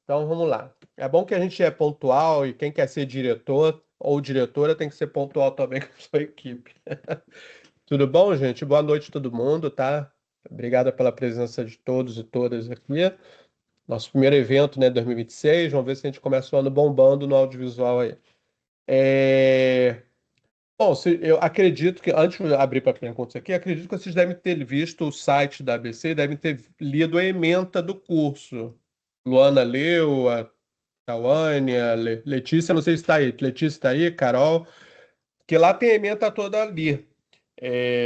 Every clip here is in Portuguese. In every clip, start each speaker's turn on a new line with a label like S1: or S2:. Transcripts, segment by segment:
S1: Então vamos lá. É bom que a gente é pontual e quem quer ser diretor ou diretora tem que ser pontual também com a sua equipe. Tudo bom, gente? Boa noite a todo mundo, tá? Obrigado pela presença de todos e todas aqui. Nosso primeiro evento, né, 2026. Vamos ver se a gente começa o ano bombando no audiovisual aí. Bom, eu acredito que, antes de abrir para perguntas aqui, acredito que vocês devem ter visto o site da ABC, devem ter lido a ementa do curso. Luana leu, a Tawane, a Letícia, não sei se está aí. Letícia está aí, Carol, que lá tem a ementa toda ali.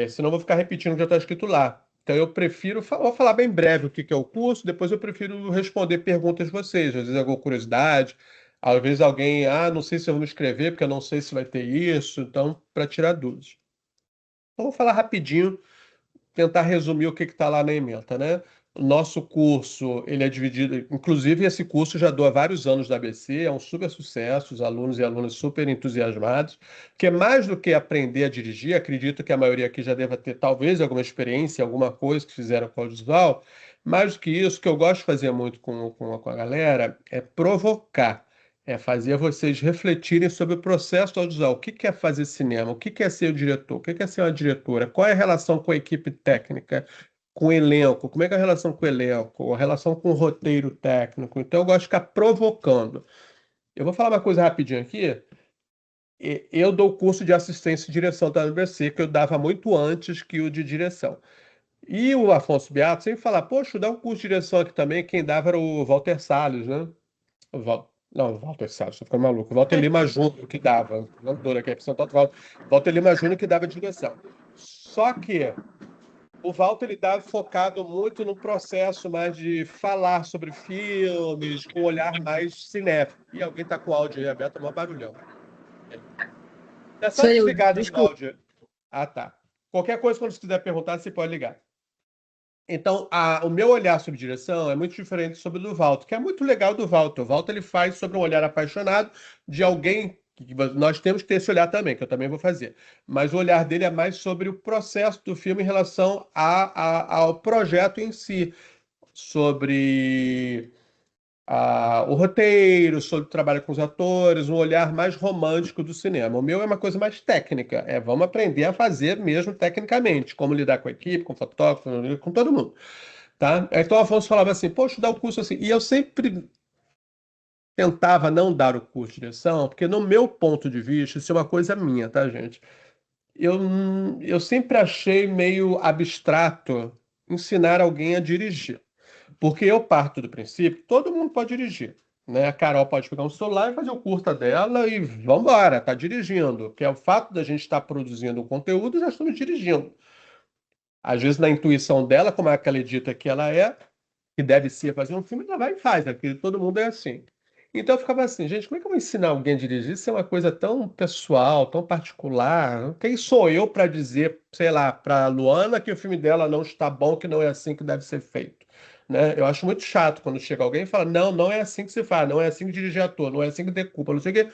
S1: Senão eu vou ficar repetindo o que já está escrito lá. Então eu prefiro, vou falar bem breve o que que é o curso, depois eu prefiro responder perguntas de vocês, às vezes alguma curiosidade, às vezes alguém, não sei se eu vou me inscrever, porque eu não sei se vai ter isso, então, para tirar dúvidas. Então, vou falar rapidinho, tentar resumir o que está lá na ementa, né? O nosso curso, ele é dividido, inclusive esse curso já dou há vários anos da ABC, é um super sucesso, os alunos e alunas super entusiasmados, porque mais do que aprender a dirigir, acredito que a maioria aqui já deva ter talvez alguma experiência, alguma coisa que fizeram com o audiovisual, mais do que isso, o que eu gosto de fazer muito com a galera é provocar. É fazer vocês refletirem sobre o processo do audiovisual. O que que é fazer cinema? O que que é ser o diretor? O que que é ser uma diretora? Qual é a relação com a equipe técnica? Com o elenco, como é que é a relação com o elenco, a relação com o roteiro técnico. Então, eu gosto de ficar provocando. Eu vou falar uma coisa rapidinho aqui. Eu dou o curso de assistência e direção da UniBC, que eu dava muito antes que o de direção. E o Afonso Beato sempre fala, poxa, dá um curso de direção aqui também. Quem dava era o Walter Salles, né? Não, o Walter Salles, tô ficando maluco. O Walter Lima Júnior que dava. Não dou aqui, Walter Lima Júnior que dava direção. Só que o Walter ele estava focado muito no processo mais de falar sobre filmes, com um olhar mais cinéfilo. E alguém está com o áudio aí aberto, é um barulhão. É só
S2: Sou eu,
S1: desligar o
S2: desculpa.
S1: áudio. Ah, tá. Qualquer coisa, quando você quiser perguntar, você pode ligar. Então, o meu olhar sobre direção é muito diferente sobre o do Walter, que é muito legal do Walter. O Walter ele faz sobre um olhar apaixonado de alguém que nós temos que ter esse olhar também, que eu também vou fazer. Mas o olhar dele é mais sobre o processo do filme em relação ao projeto em si, sobre o roteiro, sobre o trabalho com os atores, um olhar mais romântico do cinema. O meu é uma coisa mais técnica, vamos aprender a fazer mesmo tecnicamente, como lidar com a equipe, com o fotógrafo, com todo mundo. Tá? Então o Afonso falava assim, poxa, dá o curso assim. E eu sempre tentava não dar o curso de direção, porque no meu ponto de vista, isso é uma coisa minha, tá, gente? Eu, eu sempre achei meio abstrato ensinar alguém a dirigir. Porque eu parto do princípio que todo mundo pode dirigir. Né? A Carol pode pegar um celular e fazer o curta dela e vamos embora, tá dirigindo. Que é o fato da gente estar produzindo um conteúdo, já estamos dirigindo. Às vezes, na intuição dela, como é aquela dita que ela é, que deve ser fazer um filme, ela vai e faz, né? Porque todo mundo é assim. Então eu ficava assim, gente, como é que eu vou ensinar alguém a dirigir? Isso é uma coisa tão pessoal, tão particular. Quem sou eu para dizer, sei lá, para Luana que o filme dela não está bom, que não é assim que deve ser feito? Né? Eu acho muito chato quando chega alguém e fala, não, não é assim que se faz, não é assim que dirige ator, não é assim que decupa, não sei o quê.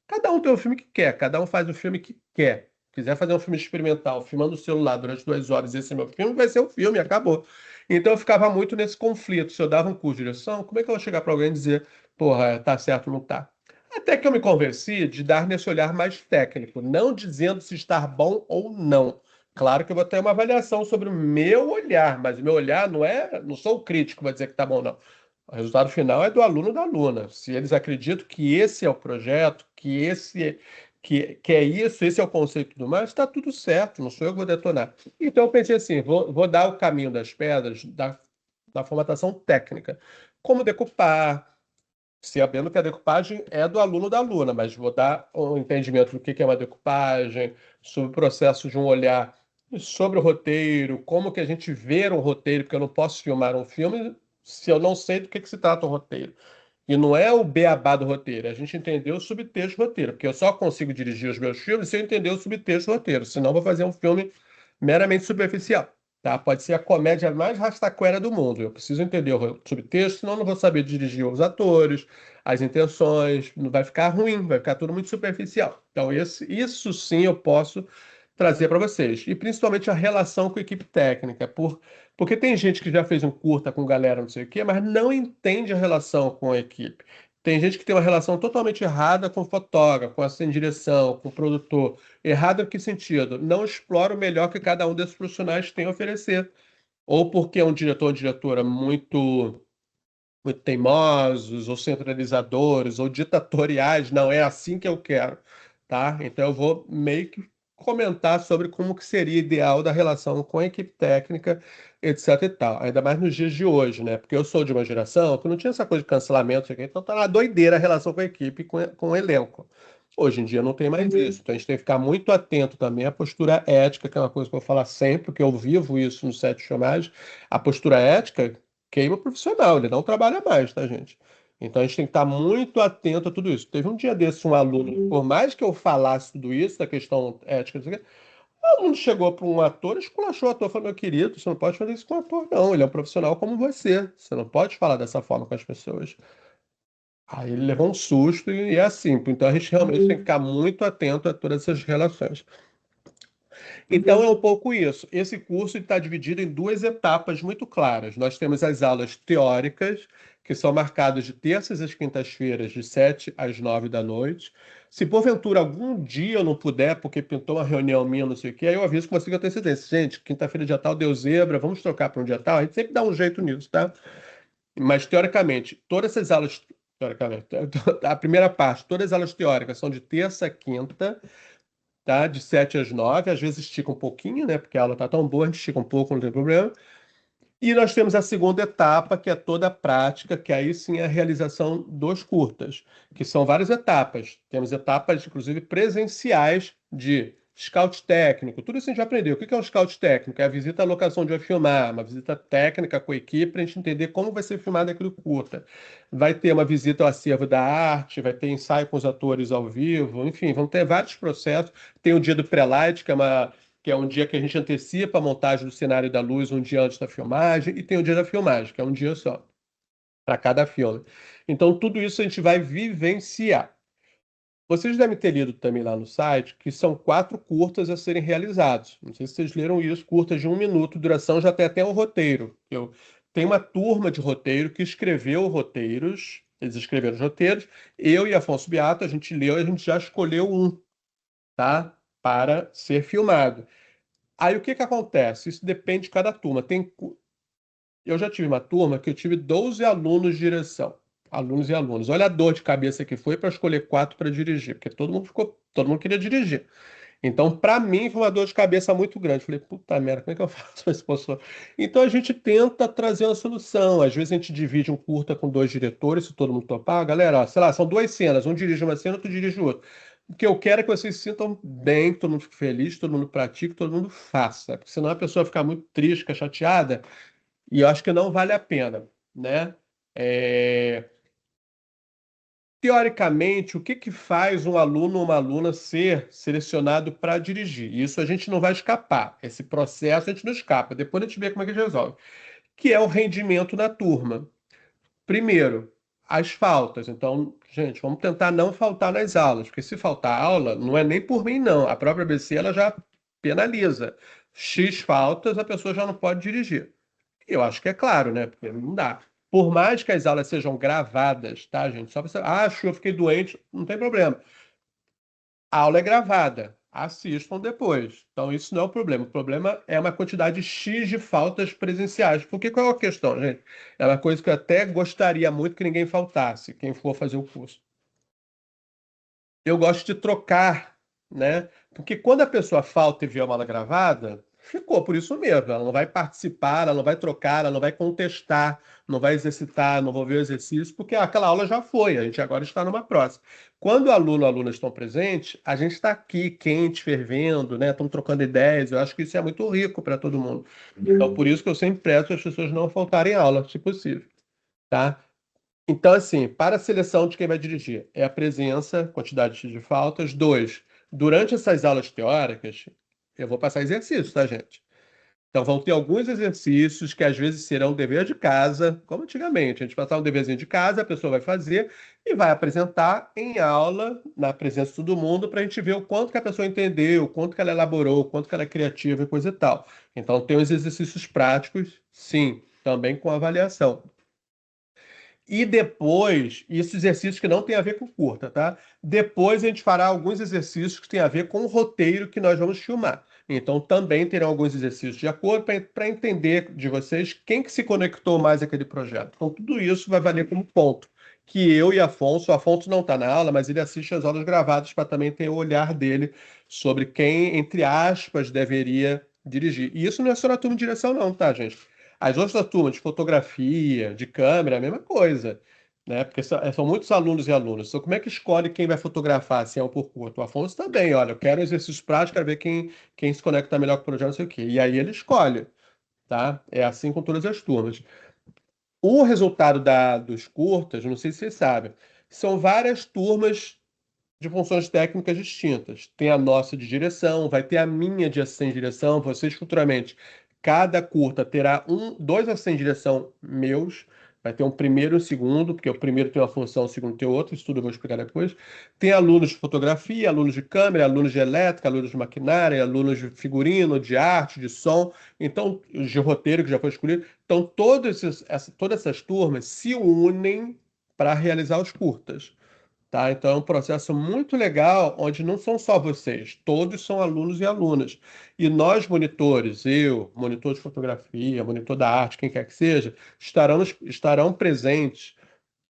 S1: Cada um tem o filme que quer, cada um faz o filme que quer. Quiser fazer um filme experimental, filmando o celular durante 2 horas, esse é meu filme, vai ser o filme, acabou. Então eu ficava muito nesse conflito. Se eu dava um curso de direção, como é que eu vou chegar para alguém e dizer, porra, tá certo, não tá? Até que eu me convenci de dar nesse olhar mais técnico, não dizendo se estar bom ou não. Claro que eu vou ter uma avaliação sobre o meu olhar, mas o meu olhar não sou o crítico, vai dizer que tá bom, não. O resultado final é do aluno ou da aluna. Se eles acreditam que esse é o projeto, que é isso, esse é o conceito e tudo mais, está tudo certo, não sou eu que vou detonar. Então eu pensei assim, vou dar o caminho das pedras da formatação técnica. Como decupar, sabendo que a decupagem é do aluno ou da aluna, mas vou dar um entendimento do que é uma decupagem, sobre o processo de um olhar sobre o roteiro, como que a gente vê um roteiro, porque eu não posso filmar um filme se eu não sei do que se trata o roteiro. E não é o beabá do roteiro, é a gente entender o subtexto do roteiro, porque eu só consigo dirigir os meus filmes se eu entender o subtexto do roteiro, senão eu vou fazer um filme meramente superficial. Tá? Pode ser a comédia mais rastaquera do mundo. Eu preciso entender o subtexto, senão eu não vou saber dirigir os atores, as intenções, não vai ficar ruim, vai ficar tudo muito superficial. Então, isso sim eu posso trazer para vocês. E principalmente a relação com a equipe técnica. Porque tem gente que já fez um curta com galera, não sei o quê, mas não entende a relação com a equipe. Tem gente que tem uma relação totalmente errada com o fotógrafo, com a assistente de direção, com o produtor. Errado em que sentido? Não explora o melhor que cada um desses profissionais tem a oferecer. Ou porque é um diretor ou diretora muito teimosos, ou centralizadores, ou ditatoriais, não é assim que eu quero, tá? Então eu vou meio que comentar sobre como que seria ideal da relação com a equipe técnica, etc e tal. Ainda mais nos dias de hoje, né? Porque eu sou de uma geração que não tinha essa coisa de cancelamento, sei o quê, então tá uma doideira a relação com a equipe, com o elenco. Hoje em dia não tem mais isso, então a gente tem que ficar muito atento também à postura ética, que é uma coisa que eu vou falar sempre, porque eu vivo isso no set de filmagem. A postura ética queima o profissional, ele não trabalha mais, tá, gente? Então a gente tem que estar muito atento a tudo isso. Teve um dia desses um aluno, por mais que eu falasse tudo isso, da questão ética, não sei o quê, o aluno chegou para um ator e esculachou o ator, falou, meu querido, você não pode fazer isso com o ator, não, ele é um profissional como você não pode falar dessa forma com as pessoas. Aí ele levou um susto e é assim, então a gente realmente tem que ficar muito atento a todas essas relações. Então é um pouco isso. Esse curso está dividido em duas etapas muito claras. Nós temos as aulas teóricas, que são marcadas de terças às quintas-feiras, de 7 às 9 da noite. Se porventura algum dia eu não puder, porque pintou uma reunião minha, não sei o quê, aí eu aviso com você que eu tenho antecedência. Gente, quinta-feira dia tal deu zebra, vamos trocar para um dia tal. A gente sempre dá um jeito nisso, tá? Mas teoricamente, todas essas aulas, teoricamente, a primeira parte, todas as aulas teóricas são de terça a quinta, tá? De 7 às 9, às vezes estica um pouquinho, né? Porque a aula tá tão boa, a gente estica um pouco, não tem problema. E nós temos a segunda etapa, que é toda a prática, que aí sim é a realização dos curtas, que são várias etapas. Temos etapas, inclusive, presenciais de scout técnico. Tudo isso a gente já aprendeu. O que é um scout técnico? É a visita à locação onde vai filmar, uma visita técnica com a equipe para a gente entender como vai ser filmado aquele curta. Vai ter uma visita ao acervo da arte, vai ter ensaio com os atores ao vivo, enfim, vão ter vários processos. Tem o dia do pré-light, que é um dia que a gente antecipa a montagem do cenário e da luz um dia antes da filmagem, e tem o dia da filmagem, que é um dia só, para cada filme. Então, tudo isso a gente vai vivenciar. Vocês devem ter lido também lá no site que são 4 curtas a serem realizados. Não sei se vocês leram isso, curtas de 1 minuto, duração, já tem até um roteiro. Tem uma turma de roteiro que escreveu roteiros, eles escreveram os roteiros, eu e Afonso Beato, a gente leu e a gente já escolheu um, tá? Para ser filmado. Aí o que que acontece? Isso depende de cada turma. Eu já tive uma turma que eu tive 12 alunos de direção. Alunos e alunos. Olha a dor de cabeça que foi para escolher 4 para dirigir, porque todo mundo queria dirigir. Então, para mim, foi uma dor de cabeça muito grande. Falei, puta merda, como é que eu faço com esse professor? Então, a gente tenta trazer uma solução. Às vezes, a gente divide um curta com 2 diretores, se todo mundo topar. Galera, ó, sei lá, são 2 cenas. Um dirige uma cena, outro dirige outra. O que eu quero é que vocês se sintam bem, que todo mundo fique feliz, todo mundo pratique, todo mundo faça. Porque senão a pessoa fica muito triste, fica chateada, e eu acho que não vale a pena, né? É, Teoricamente, o que que faz um aluno ou uma aluna ser selecionado para dirigir? Isso a gente não vai escapar. Esse processo a gente não escapa. Depois a gente vê como é que a gente resolve. Que é o rendimento na turma. Primeiro, as faltas. Então, gente, vamos tentar não faltar nas aulas, porque se faltar aula, não é nem por mim, não. A própria BC ela já penaliza. X faltas, a pessoa já não pode dirigir. Eu acho que é claro, né? Porque não dá. Por mais que as aulas sejam gravadas, tá, gente? Só você. Ah, acho, eu fiquei doente, não tem problema. A aula é gravada. Assistam depois. Então, isso não é o problema. O problema é uma quantidade X de faltas presenciais. Porque qual é a questão, gente? É uma coisa que eu até gostaria muito que ninguém faltasse, quem for fazer o curso. Eu gosto de trocar, né? Porque quando a pessoa falta e vê uma aula gravada, ficou por isso mesmo. Ela não vai participar, ela não vai trocar, ela não vai contestar, não vai exercitar, não vai ver o exercício, porque aquela aula já foi, a gente agora está numa próxima. Quando o aluno ou a aluna estão presentes, a gente está aqui, quente, fervendo, né? Estamos trocando ideias. Eu acho que isso é muito rico para todo mundo. Então, por isso que eu sempre peço as pessoas não faltarem aula, se possível, tá? Então, assim, para a seleção de quem vai dirigir, é a presença, quantidade de faltas. 2, durante essas aulas teóricas, eu vou passar exercício, tá, gente? Então, vão ter alguns exercícios que às vezes serão dever de casa, como antigamente. A gente passava um deverzinho de casa, a pessoa vai fazer e vai apresentar em aula, na presença de todo mundo, para a gente ver o quanto que a pessoa entendeu, o quanto que ela elaborou, o quanto que ela é criativa e coisa e tal. Então, tem os exercícios práticos, sim, também com avaliação. E depois, isso exercícios que não tem a ver com curta, tá? Depois a gente fará alguns exercícios que tem a ver com o roteiro que nós vamos filmar. Então também terão alguns exercícios de acordo para entender de vocês quem que se conectou mais àquele projeto. Então tudo isso vai valer como ponto. Que eu e Afonso, o Afonso não está na aula, mas ele assiste as aulas gravadas para também ter o olhar dele sobre quem, entre aspas, deveria dirigir. E isso não é só na turma de direção, não, tá, gente? As outras turmas de fotografia, de câmera, é a mesma coisa, né? Porque são muitos alunos e alunas. Então, como é que escolhe quem vai fotografar, se é um por curto? O Afonso também, olha, eu quero exercícios práticos, quero ver quem se conecta melhor com o projeto, não sei o quê. E aí ele escolhe, tá? É assim com todas as turmas. O resultado dos curtas, não sei se vocês sabem, são várias turmas de funções técnicas distintas. Tem a nossa de direção, vai ter a minha de assistente de direção. Vocês futuramente, cada curta terá dois assistentes de direção meus. Vai ter um primeiro e um segundo, porque o primeiro tem uma função, o segundo tem outra. Isso tudo eu vou explicar depois. Tem alunos de fotografia, alunos de câmera, alunos de elétrica, alunos de maquinária, alunos de figurino, de arte, de som. Então, os de roteiro que já foi escolhido. Então, todas essas turmas se unem para realizar os curtas. Tá? Então é um processo muito legal, onde não são só vocês, todos são alunos e alunas. E nós, monitores, eu, monitor de fotografia, monitor da arte, quem quer que seja, estarão presentes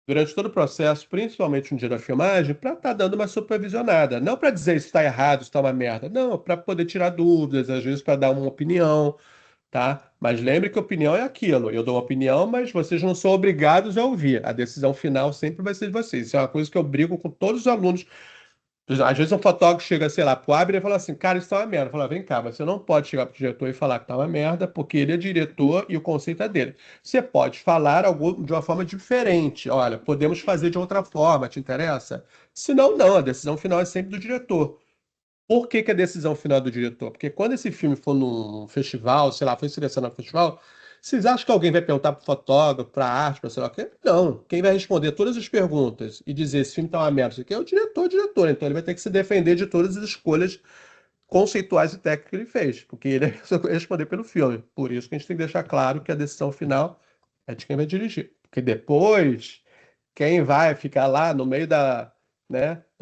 S1: durante todo o processo, principalmente no dia da filmagem, para estar dando uma supervisionada. Não para dizer se está errado, se está uma merda. Não, para poder tirar dúvidas, às vezes para dar uma opinião, tá? Mas lembre que opinião é aquilo. Eu dou uma opinião, mas vocês não são obrigados a ouvir. A decisão final sempre vai ser de vocês. Isso é uma coisa que eu brigo com todos os alunos. Às vezes um fotógrafo chega, sei lá, pro Abner e fala assim, cara, isso tá uma merda. Fala, vem cá, você não pode chegar pro diretor e falar que tá uma merda, porque ele é diretor e o conceito é dele. Você pode falar de uma forma diferente. Olha, podemos fazer de outra forma, te interessa? Se não, não, a decisão final é sempre do diretor. Por que que a decisão final é do diretor? Porque quando esse filme for num festival, sei lá, foi selecionado no festival, vocês acham que alguém vai perguntar para o fotógrafo, para a arte, para sei lá o quê? Não. Quem vai responder todas as perguntas e dizer esse filme tá uma merda, isso aqui é o diretor. Então ele vai ter que se defender de todas as escolhas conceituais e técnicas que ele fez, porque ele vai responder pelo filme. Por isso que a gente tem que deixar claro que a decisão final é de quem vai dirigir. Porque depois, quem vai ficar lá no meio da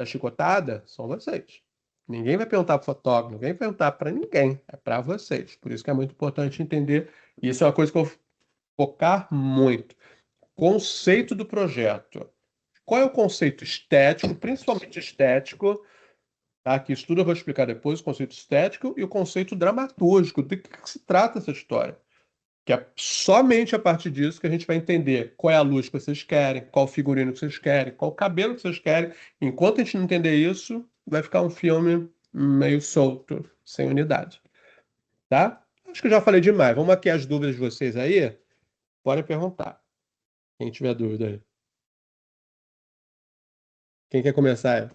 S1: chicotada são vocês. Ninguém vai perguntar para o fotógrafo, ninguém vai perguntar para ninguém, é para vocês. Por isso que é muito importante entender. E isso é uma coisa que eu vou focar muito. Conceito do projeto. Qual é o conceito estético, principalmente estético, tá? Que isso tudo eu vou explicar depois, o conceito estético e o conceito dramatúrgico. De que se trata essa história? Que é somente a partir disso que a gente vai entender qual é a luz que vocês querem, qual o figurino que vocês querem, qual o cabelo que vocês querem. Enquanto a gente não entender isso, vai ficar um filme meio solto, sem unidade, tá? Acho que eu já falei demais. Vamos aqui as dúvidas de vocês aí. Podem perguntar. Quem tiver dúvida aí. Quem quer começar?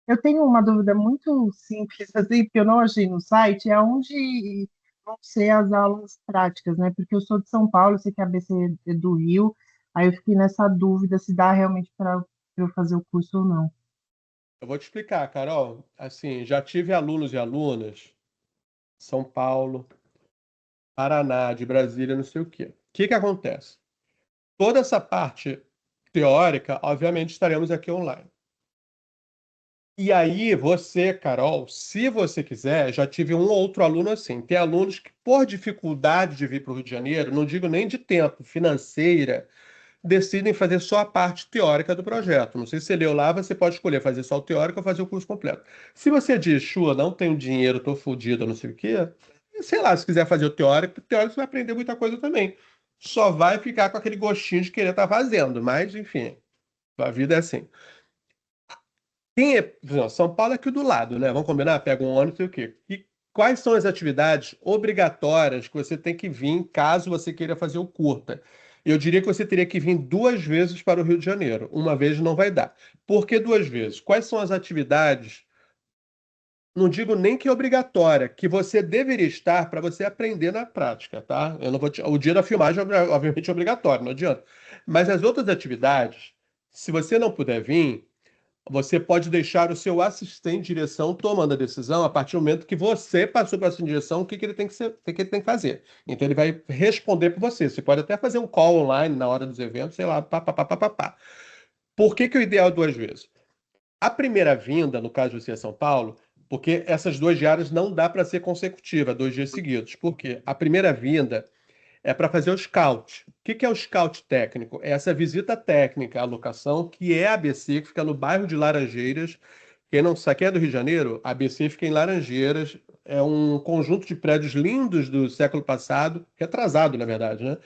S2: Eu tenho uma dúvida muito simples, assim, porque eu não achei no site, é onde vão ser as aulas práticas, né? Porque eu sou de São Paulo, eu sei que a ABC é do Rio, aí eu fiquei nessa dúvida se dá realmente para eu fazer o curso ou não.
S1: Eu vou te explicar, Carol. Assim, já tive alunos e alunas, São Paulo, Paraná, de Brasília, não sei o quê. O que que acontece? Toda essa parte teórica, obviamente, estaremos aqui online. E aí, você, Carol, se você quiser, já tive um ou outro aluno assim. Tem alunos que, por dificuldade de vir para o Rio de Janeiro, não digo nem de tempo, financeira, decidem fazer só a parte teórica do projeto. Não sei se você leu lá, você pode escolher fazer só o teórico ou fazer o curso completo. Se você diz, Chua, não tenho dinheiro, tô fodido, não sei o quê, sei lá, se quiser fazer o teórico você vai aprender muita coisa também. Só vai ficar com aquele gostinho de querer estar fazendo, mas enfim, a vida é assim. Quem é, por exemplo, São Paulo é aqui do lado, né? Vamos combinar? Pega um ônibus e o quê? E quais são as atividades obrigatórias que você tem que vir caso você queira fazer o curta? Eu diria que você teria que vir duas vezes para o Rio de Janeiro. Uma vez não vai dar. Por que duas vezes? Quais são as atividades não digo nem que é obrigatória, que você deveria estar para você aprender na prática, tá? Eu não vou o dia da filmagem, obviamente, é obrigatório, não adianta. Mas as outras atividades, se você não puder vir, você pode deixar o seu assistente de direção tomando a decisão a partir do momento que você passou para essa direção, o que que ele tem que ser, o que que ele tem que fazer. Então ele vai responder por você. Você pode até fazer um call online na hora dos eventos, sei lá, pá, pá, pá, pá, pá, pá. Por que que o ideal é 2 vezes? A primeira vinda, no caso de você a São Paulo, porque essas 2 diárias não dá para ser consecutiva, 2 dias seguidos. Por quê? A primeira vinda é para fazer o scout. O que que é o scout técnico? É essa visita técnica à locação, que é a ABC, que fica no bairro de Laranjeiras. Quem não sabe, quem é do Rio de Janeiro, a ABC fica em Laranjeiras. É um conjunto de prédios lindos do século passado, retrasado, na verdade, né?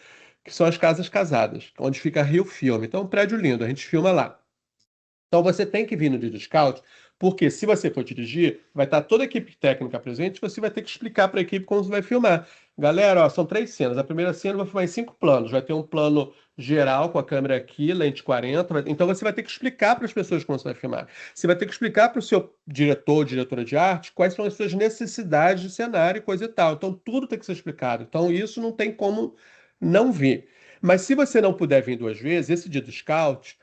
S1: Que são as Casas Casadas, onde fica Rio Filme. Então, é um prédio lindo, a gente filma lá. Então você tem que vir no dia do scout, porque se você for dirigir, vai estar toda a equipe técnica presente, você vai ter que explicar para a equipe como você vai filmar. Galera, ó, são 3 cenas. A primeira cena eu vou filmar em 5 planos. Vai ter um plano geral com a câmera aqui, lente 40. Então você vai ter que explicar para as pessoas como você vai filmar. Você vai ter que explicar para o seu diretor, diretora de arte, quais são as suas necessidades de cenário e coisa e tal. Então tudo tem que ser explicado. Então isso não tem como não vir. Mas se você não puder vir 2 vezes, esse dia do scout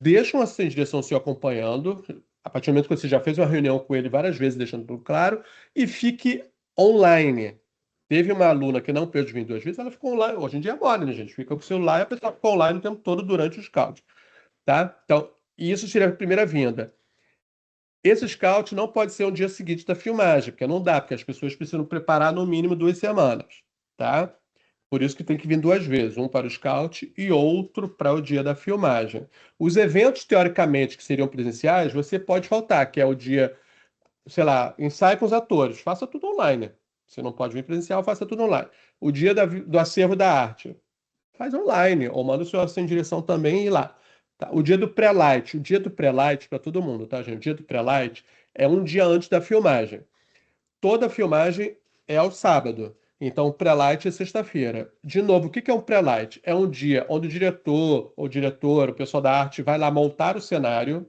S1: deixa um assistente de direção seu acompanhando, a partir do momento que você já fez uma reunião com ele várias vezes, deixando tudo claro, e fique online. Teve uma aluna que não pôde vir 2 vezes, ela ficou online. Hoje em dia é mole, né, gente? Fica com o celular e a pessoa fica online o tempo todo durante o scout, tá? Então, isso seria a primeira vinda. Esse scout não pode ser um dia seguinte da filmagem, porque não dá, porque as pessoas precisam preparar no mínimo 2 semanas, tá? Por isso que tem que vir 2 vezes, um para o scout e outro para o dia da filmagem. Os eventos, teoricamente, que seriam presenciais, você pode faltar, que é o dia, sei lá, ensaio com os atores, faça tudo online. Se não pode vir presencial, faça tudo online. O dia do acervo da arte, faz online, ou manda o seu assistente de direção também ir lá. Tá? O dia do pré-light para todo mundo, tá, gente? O dia do pré-light é um dia antes da filmagem. Toda filmagem é ao sábado. Então, o pré-light é sexta-feira. De novo, o que que é um pré-light? É um dia onde o diretor ou diretor, o pessoal da arte, vai lá montar o cenário.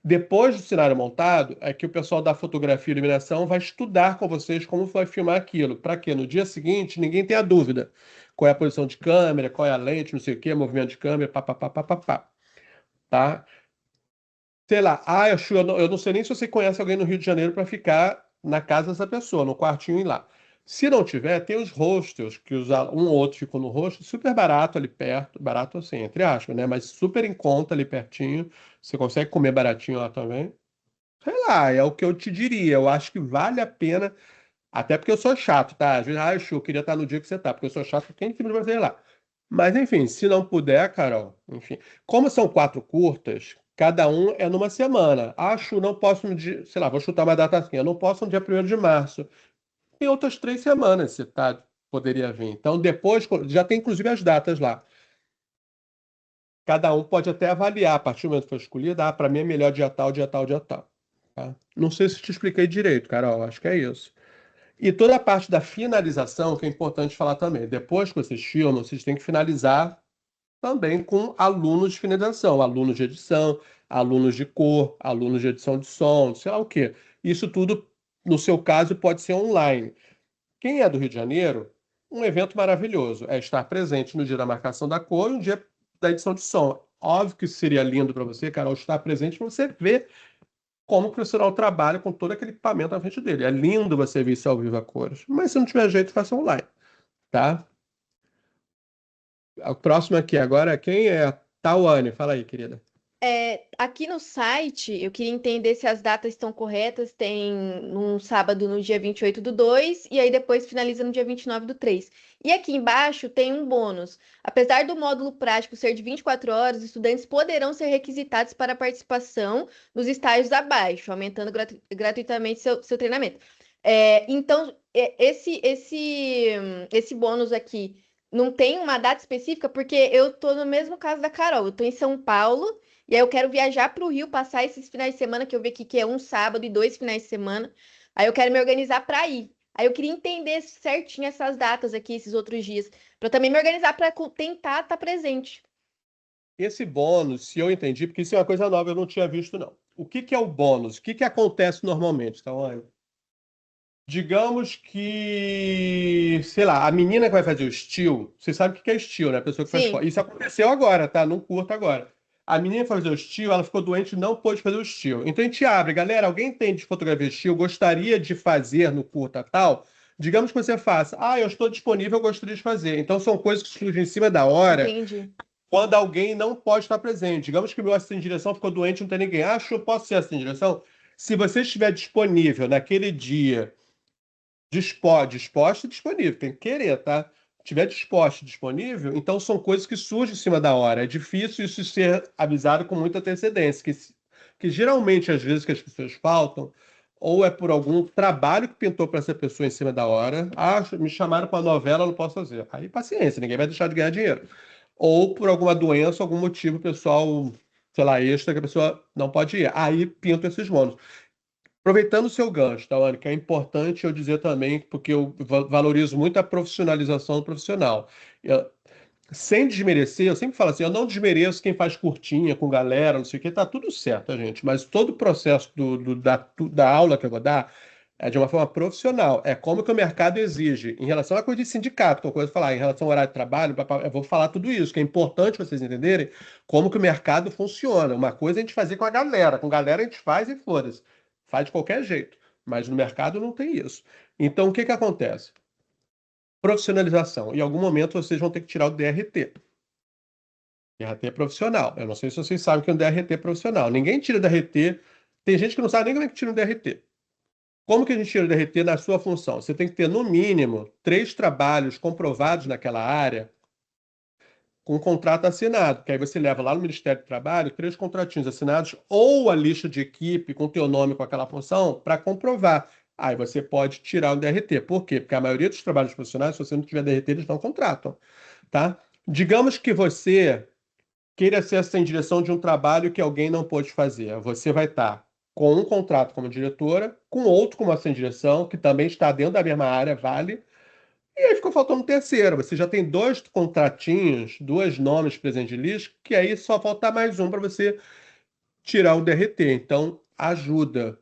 S1: Depois do cenário montado, é que o pessoal da fotografia e iluminação vai estudar com vocês como vai filmar aquilo. Para que no dia seguinte ninguém tenha dúvida. Qual é a posição de câmera, qual é a lente, não sei o quê, movimento de câmera, papapá, papapá, tá? Sei lá, acho, eu não sei nem se você conhece alguém no Rio de Janeiro para ficar na casa dessa pessoa, no quartinho e lá. Se não tiver, tem os hostels, que um ou outro ficam no hostel, super barato ali perto, barato assim, entre aspas, né? Mas super em conta ali pertinho. Você consegue comer baratinho lá também. Sei lá, é o que eu te diria. Eu acho que vale a pena, até porque eu sou chato, tá? Às vezes, eu queria estar no dia que você tá, porque eu sou chato, quem que vai fazer lá? Mas enfim, se não puder, Carol, enfim. Como são 4 curtas, cada um é numa semana. Acho, não posso no dia, sei lá, vou chutar uma data assim, eu não posso no dia 1º de março. Tem outras 3 semanas, se tá, poderia vir. Então depois, já tem inclusive as datas lá. Cada um pode até avaliar, a partir do momento que for escolhido, para mim é melhor dia tal, dia tal, dia tal. Tá? Não sei se te expliquei direito, Carol, acho que é isso. E toda a parte da finalização, que é importante falar também. Depois que vocês filmam, vocês têm que finalizar também com alunos de finalização, alunos de edição, alunos de cor, alunos de edição de som, sei lá o quê. Isso tudo, no seu caso, pode ser online. Quem é do Rio de Janeiro, um evento maravilhoso é estar presente no dia da marcação da cor e no dia da edição de som. Óbvio que seria lindo para você, Carol, estar presente para você ver como o profissional trabalha com todo aquele equipamento na frente dele. É lindo você ver isso ao vivo a cores. Mas se não tiver jeito, faça online, tá? O próximo aqui agora, quem é? Tawane, fala aí, querida.
S3: Aqui no site, eu queria entender se as datas estão corretas. Tem um sábado no dia 28/2 e aí depois finaliza no dia 29/3. E aqui embaixo tem um bônus. Apesar do módulo prático ser de 24 horas, os estudantes poderão ser requisitados para participação nos estágios abaixo, aumentando gratuitamente seu treinamento. Então, esse bônus aqui não tem uma data específica, porque eu tô no mesmo caso da Carol. Eu tô em São Paulo. E aí eu quero viajar para o Rio, passar esses finais de semana que eu vi aqui, que é um sábado e 2 finais de semana. Aí eu quero me organizar para ir. Aí eu queria entender certinho essas datas aqui, esses outros dias, para também me organizar para tentar estar presente.
S1: esse bônus, se eu entendi, porque isso é uma coisa nova, eu não tinha visto, não. O que que é o bônus? O que que acontece normalmente, tá, Tawane? Digamos que, sei lá, a menina que vai fazer o steel, você sabe o que é steel, né? A pessoa que faz
S3: Sim,
S1: foto. Isso aconteceu agora, tá? Não curta agora. A menina que vai fazer o steel, ela ficou doente e não pôde fazer o steel. Então a gente abre, galera, alguém entende de fotografia steel, gostaria de fazer no curta tal? Digamos que você faça. Ah, eu estou disponível, eu gostaria de fazer. Então são coisas que surgem em cima da hora
S3: entendi.
S1: quando alguém não pode estar presente. Digamos que o meu assistente de direção ficou doente, não tem ninguém. Acho que eu posso ser assistente de direção? Se você estiver disponível naquele dia disposto e disponível, tem que querer, tá? Tiver disposto e disponível, então são coisas que surgem em cima da hora. É difícil isso ser avisado com muita antecedência, que geralmente, às vezes, que as pessoas faltam, ou é por algum trabalho que pintou para essa pessoa em cima da hora. Ah, me chamaram para uma novela, eu não posso fazer. Aí, paciência, ninguém vai deixar de ganhar dinheiro. Ou por alguma doença, algum motivo pessoal, sei lá, extra, que a pessoa não pode ir. Aí pintam esses bônus. Aproveitando o seu gancho, Tawane, que é importante eu dizer também, porque eu valorizo muito a profissionalização do profissional. Eu- Sem desmerecer, eu sempre falo assim, eu não desmereço quem faz curtinha com galera, não sei o que, tá tudo certo, tá, gente? Mas todo o processo da aula que eu vou dar é de uma forma profissional. É como que o mercado exige. Em relação a coisa de sindicato, que eu coisa falar, em relação ao horário de trabalho, eu vou falar tudo isso, que é importante vocês entenderem como que o mercado funciona. Uma coisa é a gente fazer com galera a gente faz e foda-se. Faz de qualquer jeito. Mas no mercado não tem isso. Então, o que que acontece? Profissionalização. Em algum momento vocês vão ter que tirar o DRT. DRT é profissional. Eu não sei se vocês sabem o que é um DRT profissional. Ninguém tira DRT. Tem gente que não sabe nem como é que tira um DRT. Como que a gente tira o DRT na sua função? Você tem que ter, no mínimo, 3 trabalhos comprovados naquela área com um contrato assinado, que aí você leva lá no Ministério do Trabalho 3 contratinhos assinados ou a lista de equipe com teu nome com aquela função para comprovar. Aí você pode tirar o DRT. Por quê? Porque a maioria dos trabalhos profissionais, se você não tiver DRT, eles não contratam, tá? Digamos que você queira ser assistente de direção de um trabalho que alguém não pôde fazer. Você vai estar com um contrato como diretora, com outro como assistente de direção, que também está dentro da mesma área, vale, e aí ficou faltando um terceiro. Você já tem 2 contratinhos, 2 nomes presentes de lista, que aí só falta mais um para você tirar o DRT. Então, ajuda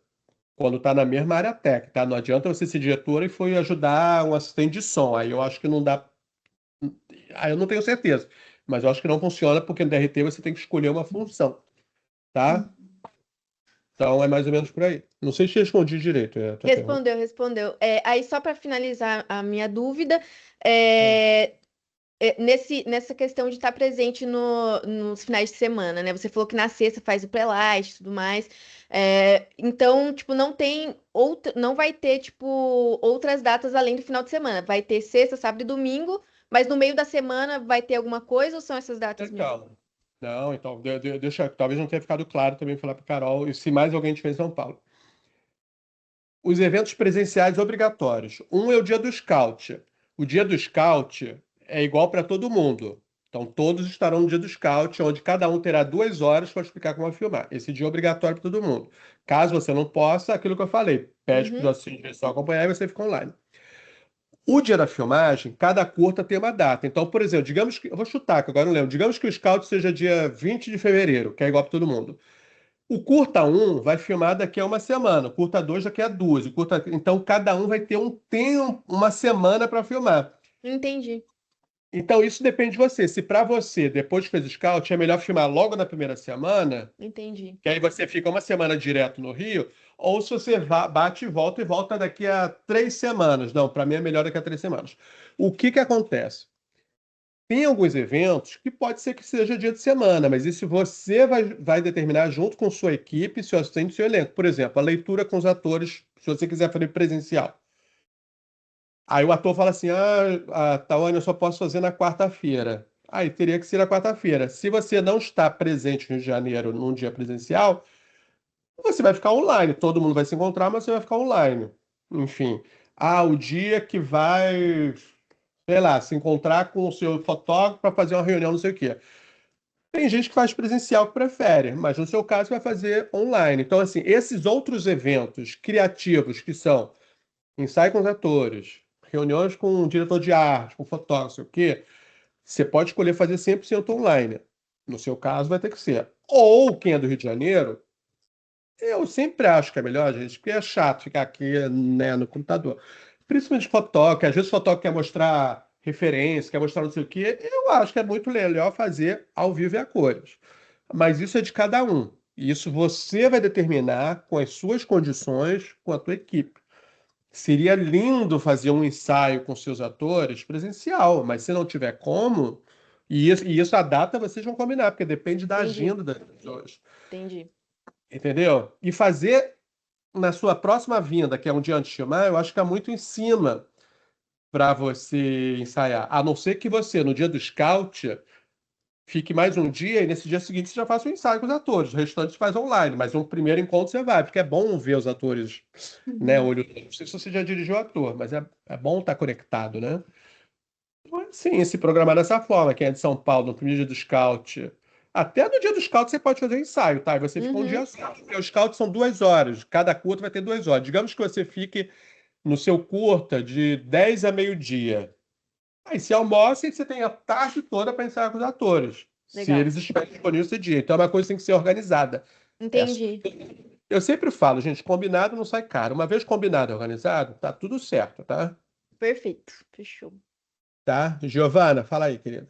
S1: quando está na mesma área técnica, tá? Não adianta você ser diretora e foi ajudar um assistente de som. Aí eu acho que não dá. Aí eu não tenho certeza. Mas eu acho que não funciona porque no DRT você tem que escolher uma função, tá? Então é mais ou menos por aí. Não sei se respondi direito a tua pergunta.
S3: Respondeu. Aí, só para finalizar a minha dúvida,
S1: Hum.
S3: nessa questão de estar presente nos finais de semana, né? Você falou que na sexta faz o pré-light e tudo mais. Então, tipo, não vai ter, tipo, outras datas além do final de semana. Vai ter sexta, sábado e domingo, mas no meio da semana vai ter alguma coisa ou são essas datas mesmo?
S1: Calma. Não, então, deixa, talvez não tenha ficado claro também falar para Carol, e se mais alguém tiver em São Paulo. Os eventos presenciais obrigatórios. Um é o dia do Scout. O dia do Scout é igual para todo mundo. Então, todos estarão no dia do Scout, onde cada um terá 2 horas para explicar como vai filmar. Esse dia é obrigatório para todo mundo. Caso você não possa, aquilo que eu falei, pede para os
S3: Uhum,
S1: assistentes de direção acompanhar e você fica online. O dia da filmagem, cada curta tem uma data. Então, por exemplo, digamos que. Eu vou chutar, que agora não lembro. Digamos que o Scout seja dia 20 de fevereiro, que é igual para todo mundo. O curta um vai filmar daqui a uma semana, o curta 2 daqui a duas. Então, cada um vai ter uma semana para filmar.
S3: entendi,
S1: Então, isso depende de você. Se para você, depois que fez o Scout, é melhor filmar logo na primeira semana,
S3: entendi.
S1: que aí você fica uma semana direto no Rio, ou se você bate e volta daqui a 3 semanas. Não, para mim é melhor daqui a 3 semanas. O que que acontece? Tem alguns eventos que pode ser que seja dia de semana, mas isso você vai determinar junto com sua equipe, seu assistente, seu elenco. Por exemplo, a leitura com os atores, se você quiser fazer presencial. Aí o ator fala assim: Tawane, eu só posso fazer na quarta-feira. Aí teria que ser na quarta-feira. Se você não está presente no Rio de Janeiro num dia presencial, você vai ficar online. Todo mundo vai se encontrar, mas você vai ficar online. Enfim. O dia que vai, sei lá, se encontrar com o seu fotógrafo para fazer uma reunião, não sei o quê. Tem gente que faz presencial que prefere, mas no seu caso vai fazer online. Então, assim, esses outros eventos criativos que são ensaio com os atores, reuniões com o diretor de arte, com o fotógrafo, não sei o quê, você pode escolher fazer 100% online. No seu caso, vai ter que ser. Ou quem é do Rio de Janeiro, eu sempre acho que é melhor, gente, porque é chato ficar aqui, né, no computador. Principalmente fotógrafo, que às vezes o fotógrafo quer mostrar referência, quer mostrar não sei o quê. Eu acho que é muito melhor fazer ao vivo e a cores. Mas isso é de cada um. E isso você vai determinar com as suas condições, com a tua equipe. Seria lindo fazer um ensaio com seus atores presencial, mas se não tiver como, e isso a data vocês vão combinar, porque depende da
S3: Entendi,
S1: agenda das pessoas.
S3: entendi.
S1: Entendeu? E fazer na sua próxima vinda, que é um dia antes de filmar, eu acho que é muito em cima para você ensaiar. A não ser que você, no dia do scout, fique mais um dia e nesse dia seguinte você já faça o ensaio com os atores. O restante você faz online, mas um primeiro encontro você vai, porque é bom ver os atores, né,
S3: Uhum.
S1: olho. Não sei se você já dirigiu ator, mas é bom estar conectado, né? Então, sim, se programar dessa forma, quem é de São Paulo, no primeiro dia do scout. Até no dia do scout você pode fazer ensaio, tá? E você fica um
S3: Uhum.
S1: dia só. Porque os scouts são 2 horas. Cada curta vai ter 2 horas. Digamos que você fique no seu curta de 10 a meio-dia. Aí você almoça e você tem a tarde toda para ensaiar com os atores, se
S3: Legal.
S1: eles estiverem disponíveis esse dia. Então é uma coisa que tem que ser organizada. É-
S3: Entendi.
S1: Eu sempre falo, gente, combinado não sai caro. Uma vez combinado e organizado, tá tudo certo, tá?
S3: Perfeito. Fechou.
S1: Tá? Giovana, fala aí, querida.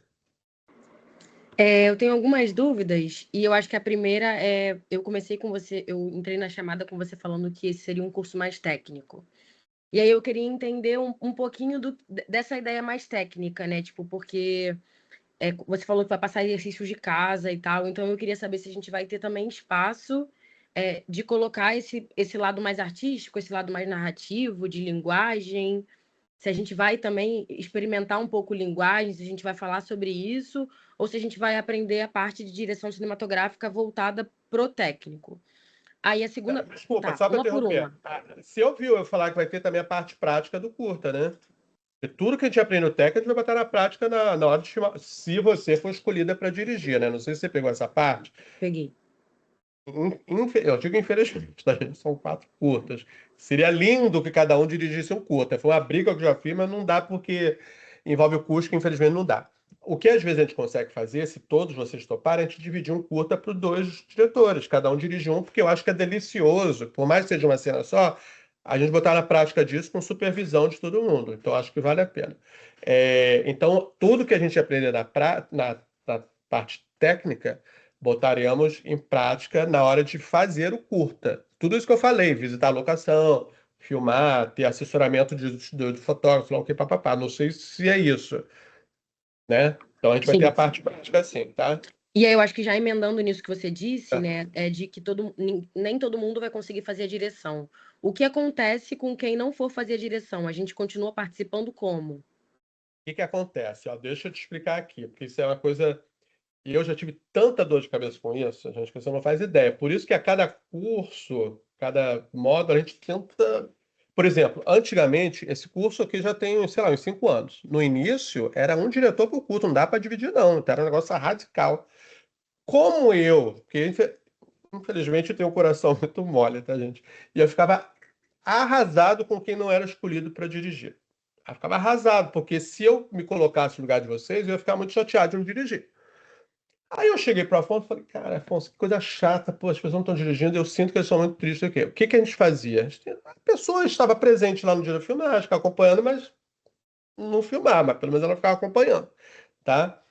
S4: Eu tenho algumas dúvidas e eu acho que a primeira é, eu comecei com você, eu entrei na chamada com você falando que esse seria um curso mais técnico. E aí eu queria entender um pouquinho dessa ideia mais técnica, né? Tipo, porque você falou que vai passar exercícios de casa e tal, então eu queria saber se a gente vai ter também espaço de colocar esse lado mais artístico, esse lado mais narrativo, de linguagem, se a gente vai também experimentar um pouco linguagem, se a gente vai falar sobre isso, ou se a gente vai aprender a parte de direção cinematográfica voltada pro técnico. Aí a segunda.
S1: Desculpa,
S4: Tá,
S1: só para
S4: uma por
S1: interromper.
S4: uma.
S1: Você ouviu eu falar que vai ter também a parte prática do curta, né? E tudo que a gente aprende no técnico, a gente vai botar na prática na hora de filmar, se você for escolhida para dirigir, né? Não sei se você pegou essa parte.
S4: Peguei.
S1: Eu digo infelizmente, tá, gente? São 4 curtas. Seria lindo que cada um dirigisse um curta. Foi uma briga que eu já fiz, mas não dá porque envolve o custo que infelizmente não dá. O que às vezes a gente consegue fazer, se todos vocês toparem, a gente dividir um curta para 2 diretores. Cada um dirige um, porque eu acho que é delicioso. Por mais que seja uma cena só, a gente botar na prática disso com supervisão de todo mundo. Então, acho que vale a pena. Então, tudo que a gente aprender na parte técnica botaremos em prática na hora de fazer o curta. Tudo isso que eu falei, visitar a locação, filmar, ter assessoramento de fotógrafo, lá o que papapá. Não sei se é isso, né? Então a gente vai ter a
S4: Sim.
S1: parte prática assim, tá?
S4: E aí eu acho que já emendando nisso que você disse,
S1: É.
S4: né, é de que nem todo mundo vai conseguir fazer a direção. O que acontece com quem não for fazer a direção? A gente continua participando como?
S1: Que acontece? Ó, deixa eu te explicar aqui, porque isso é uma coisa. E eu já tive tanta dor de cabeça com isso, gente, que você não faz ideia. Por isso que a cada curso, cada módulo, a gente tenta. Por exemplo, antigamente, esse curso aqui já tem, sei lá, uns 5 anos. No início, era um diretor por curso, não dá para dividir, não. Então, era um negócio radical. Como eu, porque infelizmente eu tenho um coração muito mole, tá, gente? E eu ficava arrasado com quem não era escolhido para dirigir. Eu ficava arrasado, porque se eu me colocasse no lugar de vocês, eu ia ficar muito chateado de não dirigir. Aí eu cheguei para Afonso e falei, cara, Afonso, que coisa chata, pô, as pessoas não estão dirigindo, eu sinto que eles são muito tristes aqui. O que que a gente fazia? A pessoa estava presente lá no dia da filmagem, ficava acompanhando, mas não filmava, mas pelo menos ela ficava acompanhando, tá?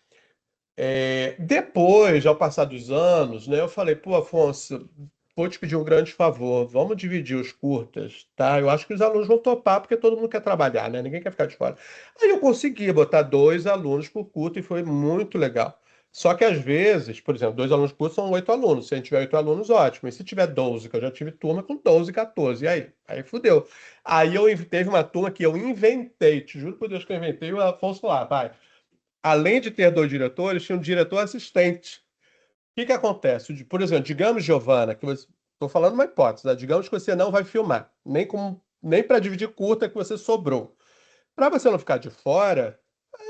S1: Depois, ao passar dos anos, né, eu falei, pô, Afonso, vou te pedir um grande favor, vamos dividir os curtas, tá? Eu acho que os alunos vão topar, porque todo mundo quer trabalhar, né? Ninguém quer ficar de fora. Aí eu consegui botar 2 alunos por curta e foi muito legal. Só que às vezes, por exemplo, 2 alunos por curta são 8 alunos. Se a gente tiver 8 alunos, ótimo. E se tiver 12, que eu já tive turma com 12, 14, e aí? Aí fudeu. Aí teve uma turma que eu inventei, te juro por Deus que eu inventei, o Afonso lá, vai. Além de ter 2 diretores, tinha um diretor assistente. O que que acontece? Por exemplo, digamos, Giovana, que você. Estou falando uma hipótese, né? Digamos que você não vai filmar, nem para dividir curta que você sobrou. Para você não ficar de fora,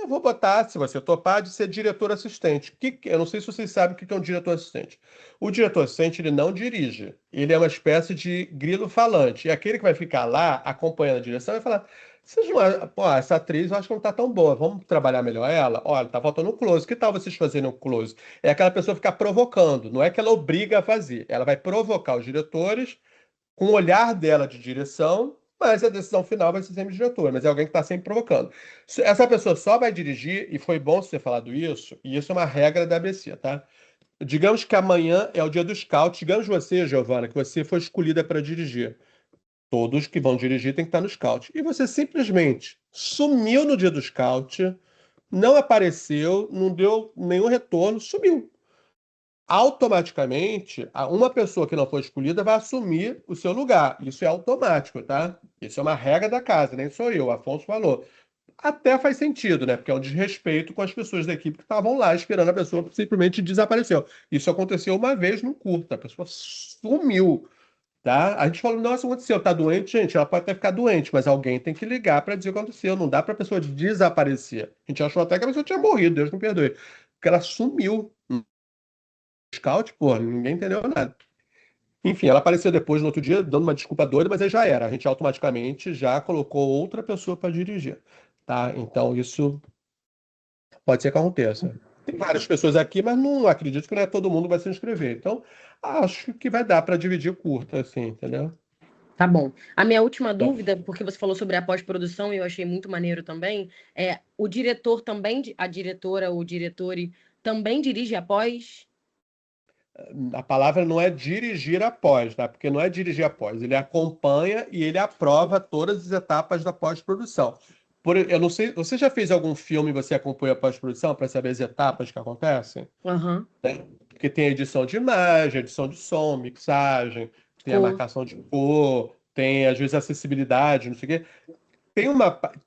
S1: eu vou botar, se você topar, de ser diretor assistente. Eu não sei se vocês sabem o que é um diretor assistente. O diretor assistente, ele não dirige. Ele é uma espécie de grilo falante. É aquele que vai ficar lá acompanhando a direção e vai falar: Vocês não, pô, essa atriz eu acho que não tá tão boa. Vamos trabalhar melhor ela? Olha, tá faltando um close. Que tal vocês fazerem um close? É aquela pessoa ficar provocando. Não é que ela obriga a fazer. Ela vai provocar os diretores com o olhar dela de direção, mas a decisão final vai ser sempre do diretor. Mas é alguém que está sempre provocando. Essa pessoa só vai dirigir, e foi bom você ter falado isso, e isso é uma regra da ABC, tá? Digamos que amanhã é o dia do scout. Digamos você, Giovana, que você foi escolhida para dirigir. Todos que vão dirigir têm que estar no scout. E você simplesmente sumiu no dia do scout, não apareceu, não deu nenhum retorno, sumiu. Automaticamente, uma pessoa que não foi escolhida vai assumir o seu lugar. Isso é automático, tá? Isso é uma regra da casa, nem sou eu, o Afonso falou. Até faz sentido, né? Porque é um desrespeito com as pessoas da equipe que estavam lá esperando a pessoa que simplesmente desapareceu. Isso aconteceu uma vez num curta, a pessoa sumiu. Tá? A gente falou, nossa, o que aconteceu? Tá doente? Gente, ela pode até ficar doente, mas alguém tem que ligar para dizer o que aconteceu. Não dá para a pessoa desaparecer. A gente achou até que a pessoa tinha morrido, Deus me perdoe. Porque ela sumiu. No scout, pô, ninguém entendeu nada. Enfim, ela apareceu depois no outro dia, dando uma desculpa doida, mas aí já era. A gente automaticamente já colocou outra pessoa para dirigir. Tá? Então, isso pode ser que aconteça. Tem várias pessoas aqui, mas não acredito que não é todo mundo que vai se inscrever. Então, acho que vai dar para dividir o curta, assim, entendeu?
S4: Tá bom. A minha última
S1: Bom.
S4: dúvida, porque você falou sobre a pós-produção e eu achei muito maneiro também, é o diretor também, a diretora ou diretore também dirige a pós?
S1: A palavra não é dirigir após, tá? Porque não é dirigir após. Ele acompanha e ele aprova todas as etapas da pós-produção. Eu não sei, você já fez algum filme e você acompanha a pós-produção para saber as etapas que acontecem?
S4: Aham.
S1: Porque tem edição de imagem, edição de som, mixagem, tem a
S4: Cor.
S1: marcação de cor, tem às vezes acessibilidade, não sei o quê.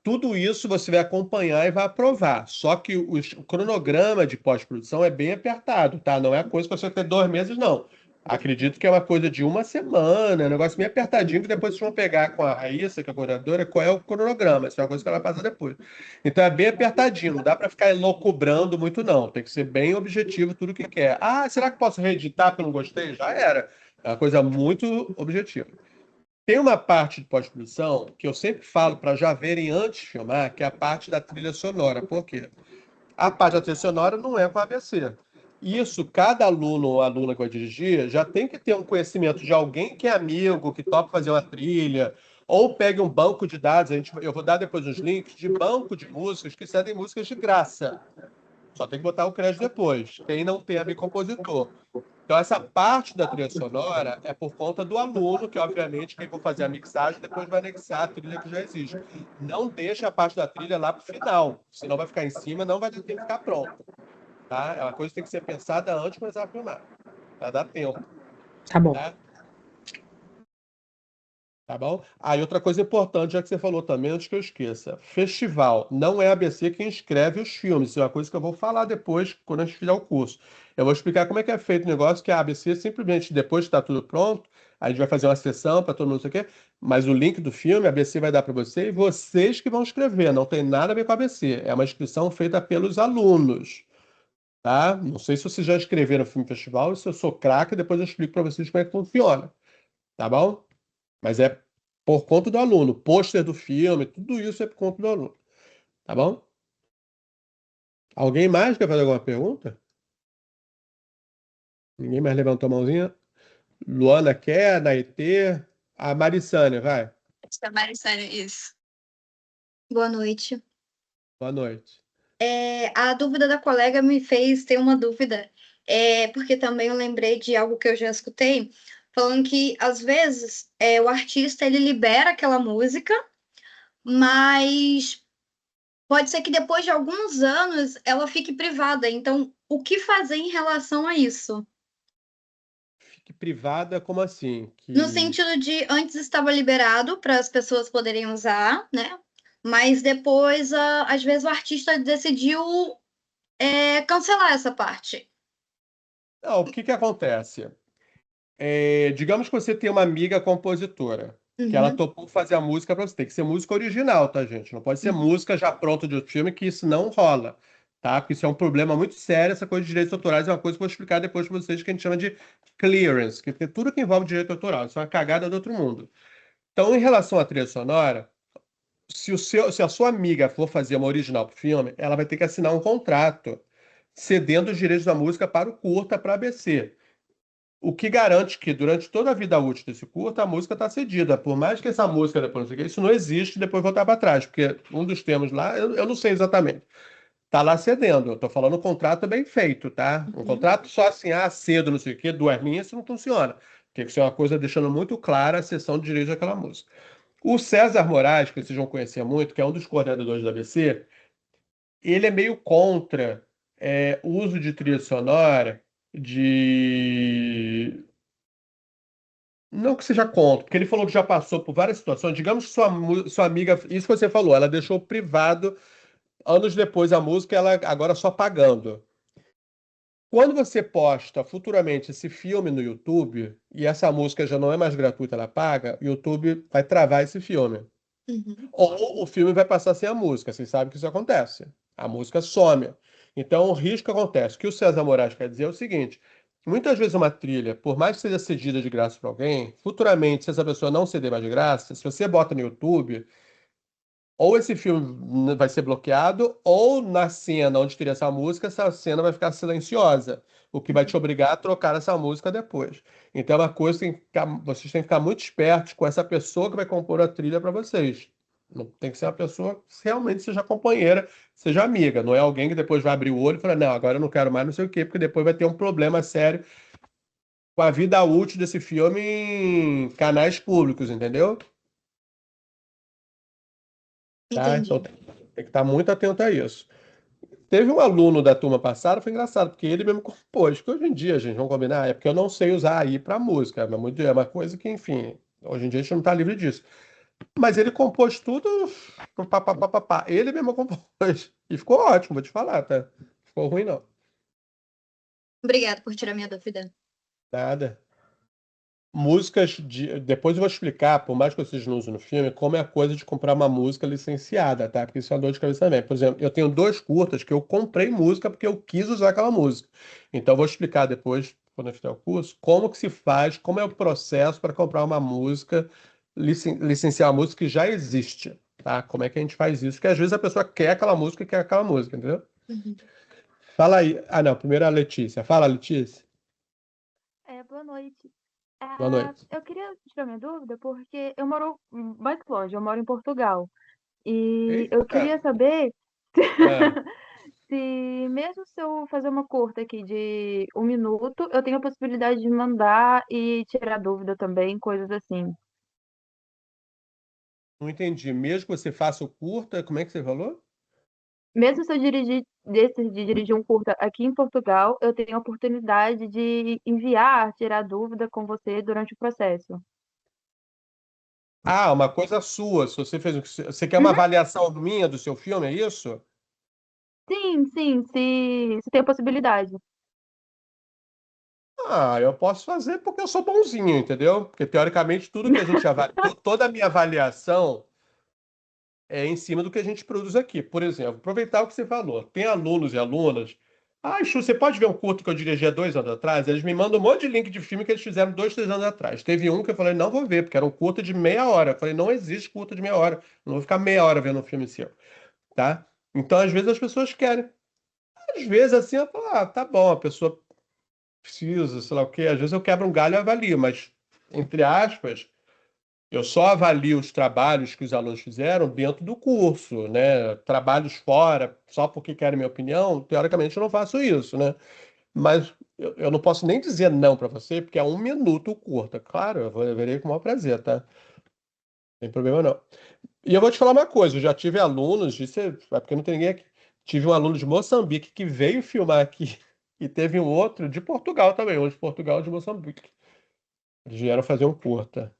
S1: Tudo isso você vai acompanhar e vai aprovar. Só que o cronograma de pós-produção é bem apertado, tá? Não é coisa que você ter 2 meses, não. Acredito que é uma coisa de uma semana, um negócio bem apertadinho, que depois vocês vão pegar com a Raíssa, que é a coordenadora, qual é o cronograma. Isso é uma coisa que ela vai passar depois. Então é bem apertadinho, não dá para ficar elocubrando muito, não. Tem que ser bem objetivo tudo que quer. Ah, será que posso reeditar porque eu não gostei? Já era. É uma coisa muito objetiva. Tem uma parte de pós-produção que eu sempre falo para já verem antes de filmar, que é a parte da trilha sonora. Por quê? A parte da trilha sonora não é com a ABC. Isso, cada aluno ou aluna que vai dirigir já tem que ter um conhecimento de alguém que é amigo, que topa fazer uma trilha, ou pegue um banco de dados. Eu vou dar depois uns links de banco de músicas que cedem músicas de graça. Só tem que botar o crédito depois. Quem não tem amigo compositor. Então, essa parte da trilha sonora é por conta do aluno, que, obviamente, quem for fazer a mixagem depois vai anexar a trilha que já existe. Não deixa a parte da trilha lá para o final, senão vai ficar em cima, não vai ter que ficar pronto. Tá? É uma coisa que tem que ser pensada antes de começar a filmar, para dar tempo.
S4: Tá bom.
S1: Tá? Tá bom? Ah, e outra coisa importante, já que você falou também, antes que eu esqueça. Festival. Não é a ABC quem escreve os filmes. Isso é uma coisa que eu vou falar depois, quando a gente fizer o curso. Eu vou explicar como é que é feito o negócio, que a ABC simplesmente, depois que está tudo pronto, a gente vai fazer uma sessão para todo mundo, não sei o quê, mas o link do filme, a ABC vai dar para você e vocês que vão escrever. Não tem nada a ver com a ABC. É uma inscrição feita pelos alunos. Tá? Não sei se vocês já escreveram filme festival, se eu sou craque, depois eu explico para vocês como é que funciona. Tá bom? Mas é por conta do aluno. Pôster do filme, tudo isso é por conta do aluno. Tá bom? Alguém mais quer fazer alguma pergunta? Ninguém mais levantou a mãozinha? Luana quer, Naitê. A Marissânia, vai.
S5: Acho que é a Maricane, isso. Boa noite.
S1: Boa noite.
S5: A dúvida da colega me fez ter uma dúvida, porque também eu lembrei de algo que eu já escutei, falando que, às vezes, o artista ele libera aquela música, mas pode ser que depois de alguns anos ela fique privada. Então, o que fazer em relação a isso?
S1: Fique privada, como assim?
S5: No sentido de antes estava liberado para as pessoas poderem usar, né? Mas depois, às vezes, o artista decidiu cancelar essa parte.
S1: Não, o que que acontece? Digamos que você tem uma amiga compositora, que ela
S5: Uhum.
S1: topou fazer a música para você. Tem que ser música original, tá, gente? Não pode ser
S5: Uhum.
S1: música já pronta de outro filme, que isso não rola, tá? Porque isso é um problema muito sério. Essa coisa de direitos autorais é uma coisa que eu vou explicar depois para vocês, que a gente chama de clearance, que tem tudo que envolve direito autoral. Isso é uma cagada do outro mundo. Então, em relação à trilha sonora, se a sua amiga for fazer uma original pro filme, ela vai ter que assinar um contrato cedendo os direitos da música para o curta, para a ABC. O que garante que durante toda a vida útil desse curta, a música está cedida. Por mais que essa música, depois, não sei o quê, isso não existe depois voltar para trás, porque um dos termos lá, eu não sei exatamente. Tá lá cedendo. Eu tô falando um contrato bem feito, tá? Um contrato só assim, cedo, não sei o quê, duas linhas, isso não funciona. Tem que ser uma coisa deixando muito clara a cessão de direitos daquela música. O César Moraes, que vocês vão conhecer muito, que é um dos coordenadores da ABC, ele é meio contra o uso de trilha sonora de. Não que seja contra, porque ele falou que já passou por várias situações. Digamos que sua amiga, isso que você falou, ela deixou privado anos depois a música, ela agora só pagando. Quando você posta futuramente esse filme no YouTube e essa música já não é mais gratuita, ela paga, o YouTube vai travar esse filme.
S5: Uhum.
S1: Ou o filme vai passar sem a música. Vocês sabem que isso acontece. A música some. Então, o risco que acontece. O que o César Moraes quer dizer é o seguinte: muitas vezes uma trilha, por mais que seja cedida de graça para alguém, futuramente, se essa pessoa não ceder mais de graça, se você bota no YouTube, ou esse filme vai ser bloqueado, ou na cena onde teria essa música, essa cena vai ficar silenciosa, o que vai te obrigar a trocar essa música depois. Então é uma coisa que vocês têm que ficar muito espertos com essa pessoa que vai compor a trilha para vocês. Não tem que ser uma pessoa que realmente seja companheira, seja amiga. Não é alguém que depois vai abrir o olho e falar, não, agora eu não quero mais, não sei o quê, porque depois vai ter um problema sério com a vida útil desse filme em canais públicos, entendeu? Tá? Então
S5: Entendi.
S1: tem que estar muito atento a isso. Teve um aluno da turma passada, foi engraçado, porque ele mesmo compôs, que hoje em dia, gente, vamos combinar, é porque eu não sei usar aí para música, é uma coisa que, enfim, hoje em dia a gente não está livre disso. Mas ele compôs tudo, pá, pá, pá, pá, pá. Ele mesmo compôs. E ficou ótimo, vou te falar, tá? Ficou ruim, não.
S5: Obrigada por tirar minha dúvida.
S1: Nada. Músicas de. Depois eu vou explicar, por mais que vocês não usem no filme, como é a coisa de comprar uma música licenciada, tá? Porque isso é uma dor de cabeça também. Por exemplo, eu tenho dois curtas que eu comprei música porque eu quis usar aquela música. Então eu vou explicar depois, quando eu fizer o curso, como que se faz, como é o processo para comprar uma música, licenciar uma música que já existe, tá? Como é que a gente faz isso? Porque às vezes a pessoa quer aquela música e quer aquela música, entendeu?
S5: Uhum.
S1: Fala aí. Ah, não, primeiro a Letícia. Fala, Letícia.
S6: Boa noite.
S1: Boa noite.
S6: Eu queria tirar minha dúvida porque eu moro mais longe, eu moro em Portugal. E eu
S1: Eita!
S6: queria saber
S1: Ah.
S6: se, mesmo se eu fazer uma curta aqui de 1 minuto, eu tenho a possibilidade de mandar e tirar dúvida também, coisas assim.
S1: Não entendi. Mesmo que você faça o curta, como é que você falou?
S6: Mesmo se eu decidir dirigir um curta aqui em Portugal, eu tenho a oportunidade de enviar, tirar dúvida com você durante o processo.
S1: Ah, uma coisa sua. Se você fez, você quer uma
S6: Uhum.
S1: avaliação minha do seu filme, é isso?
S6: Sim, sim, se tem a possibilidade.
S1: Ah, eu posso fazer porque eu sou bonzinho, entendeu? Porque teoricamente tudo que a gente avalia, toda a minha avaliação é em cima do que a gente produz aqui. Por exemplo, aproveitar o que você falou. Tem alunos e alunas. Ah, Chu, você pode ver um curto que eu dirigi há 2 anos atrás? Eles me mandam um monte de link de filme que eles fizeram 2, 3 anos atrás. Teve um que eu falei, não vou ver, porque era um curto de meia hora. Eu falei, não existe curto de meia hora. Não vou ficar meia hora vendo um filme seu, tá? Então, às vezes, as pessoas querem. Às vezes, assim, eu falo, tá bom, a pessoa precisa, sei lá o quê. Às vezes eu quebro um galho e avalio, mas, entre aspas, eu só avalio os trabalhos que os alunos fizeram dentro do curso, né? Trabalhos fora, só porque querem minha opinião, teoricamente eu não faço isso, né? Mas eu não posso nem dizer não para você, porque é 1 minuto curta. Claro, eu verei com o maior prazer, tá? Não tem problema não. E eu vou te falar uma coisa, eu já tive alunos, isso é porque não tem ninguém aqui. Tive um aluno de Moçambique que veio filmar aqui, e teve um outro de Portugal também, um de Portugal e de Moçambique. Eles vieram fazer um curta.